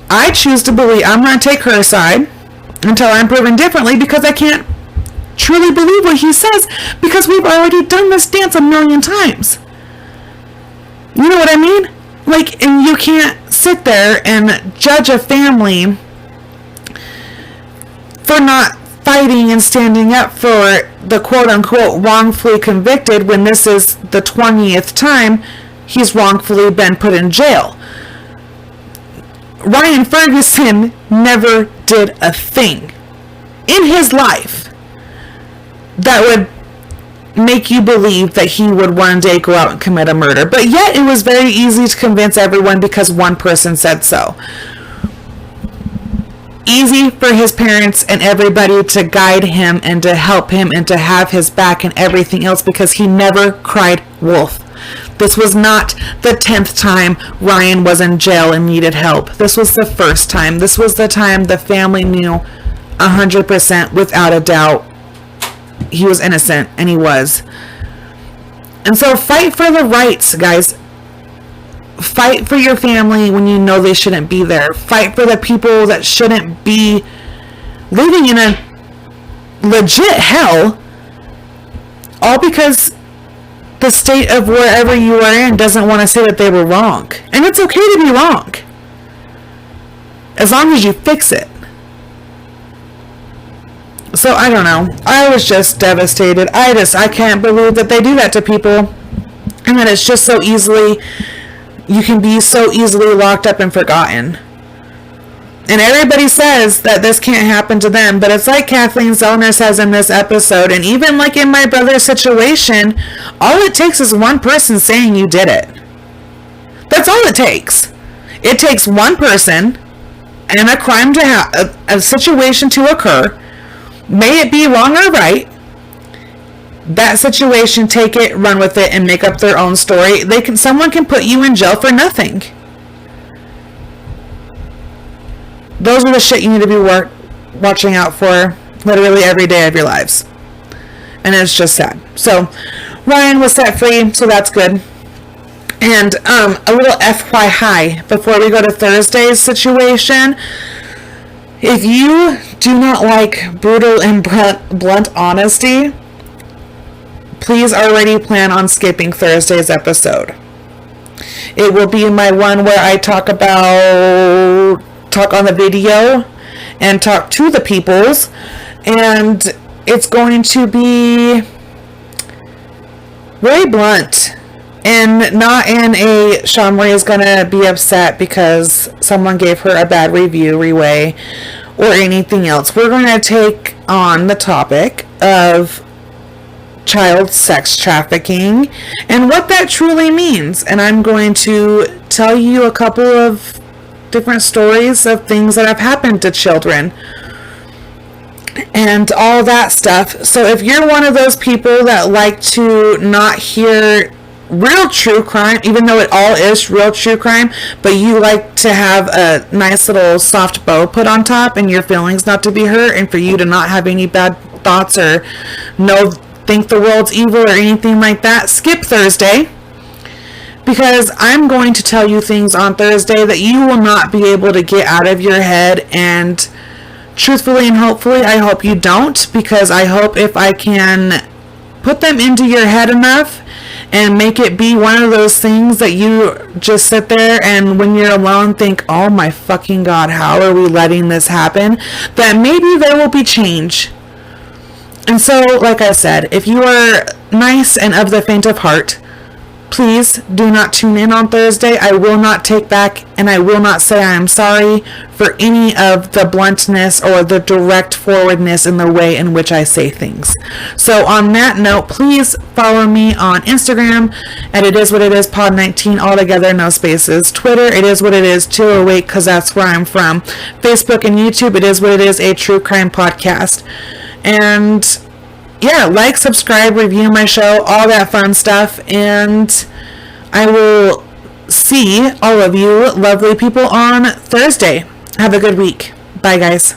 I choose to believe, I'm going to take her side until I'm proven differently, because I can't truly believe what he says, because we've already done this dance a million times. You know what I mean? Like, and you can't sit there and judge a family for not fighting and standing up for the quote-unquote wrongfully convicted when this is the 20th time he's wrongfully been put in jail. Ryan Ferguson never did a thing in his life that would make you believe that he would one day go out and commit a murder. But yet it was very easy to convince everyone because one person said so. Easy for his parents and everybody to guide him and to help him and to have his back and everything else, because he never cried wolf. This was not the 10th time Ryan was in jail and needed help. This was the first time. This was the time the family knew 100% without a doubt he was innocent, and he was. And so fight for the rights, guys. Fight for your family when you know they shouldn't be there. Fight for the people that shouldn't be living in a legit hell, all because the state of wherever you are in doesn't want to say that they were wrong. And it's okay to be wrong, as long as you fix it. So I don't know. I was just devastated. I can't believe that they do that to people. And that it's just so easily, you can be so easily locked up and forgotten. And everybody says that this can't happen to them, but it's like Kathleen Zellner says in this episode, and even like in my brother's situation, all it takes is one person saying you did it. That's all it takes. It takes one person and a crime to a situation to occur. May it be wrong or right, that situation, take it, run with it, and make up their own story. Someone can put you in jail for nothing. Those are the shit you need to be watching out for literally every day of your lives. And it's just sad. So Ryan was set free, so that's good. And a little FYI before we go to Thursday's situation. If you do not like brutal and blunt honesty, please already plan on skipping Thursday's episode. It will be my one where I talk on the video and talk to the peoples, and it's going to be very blunt. And not in a Sean Marie is gonna be upset because someone gave her a bad review, or anything else. We're going to take on the topic of child sex trafficking and what that truly means. And I'm going to tell you a couple of different stories of things that have happened to children and all that stuff. So if you're one of those people that like to not hear real true crime, even though it all is real true crime, but you like to have a nice little soft bow put on top and your feelings not to be hurt and for you to not have any bad thoughts or think the world's evil or anything like that, skip Thursday, because I'm going to tell you things on Thursday that you will not be able to get out of your head. And truthfully and hopefully, I hope you don't, because I hope if I can put them into your head enough and make it be one of those things that you just sit there and when you're alone think, oh my fucking God, how are we letting this happen? That maybe there will be change. And so, like I said, if you are nice and of the faint of heart, please do not tune in on Thursday. I will not take back and I will not say I am sorry for any of the bluntness or the direct forwardness in the way in which I say things. So on that note, please follow me on Instagram at It Is What It Is Pod 19, all together, no spaces. Twitter, It Is What It Is 208, because that's where I'm from. Facebook and YouTube, It Is What It Is, a true crime podcast. And yeah, like, subscribe, review my show, all that fun stuff, and I will see all of you lovely people on Thursday. Have a good week. Bye, guys.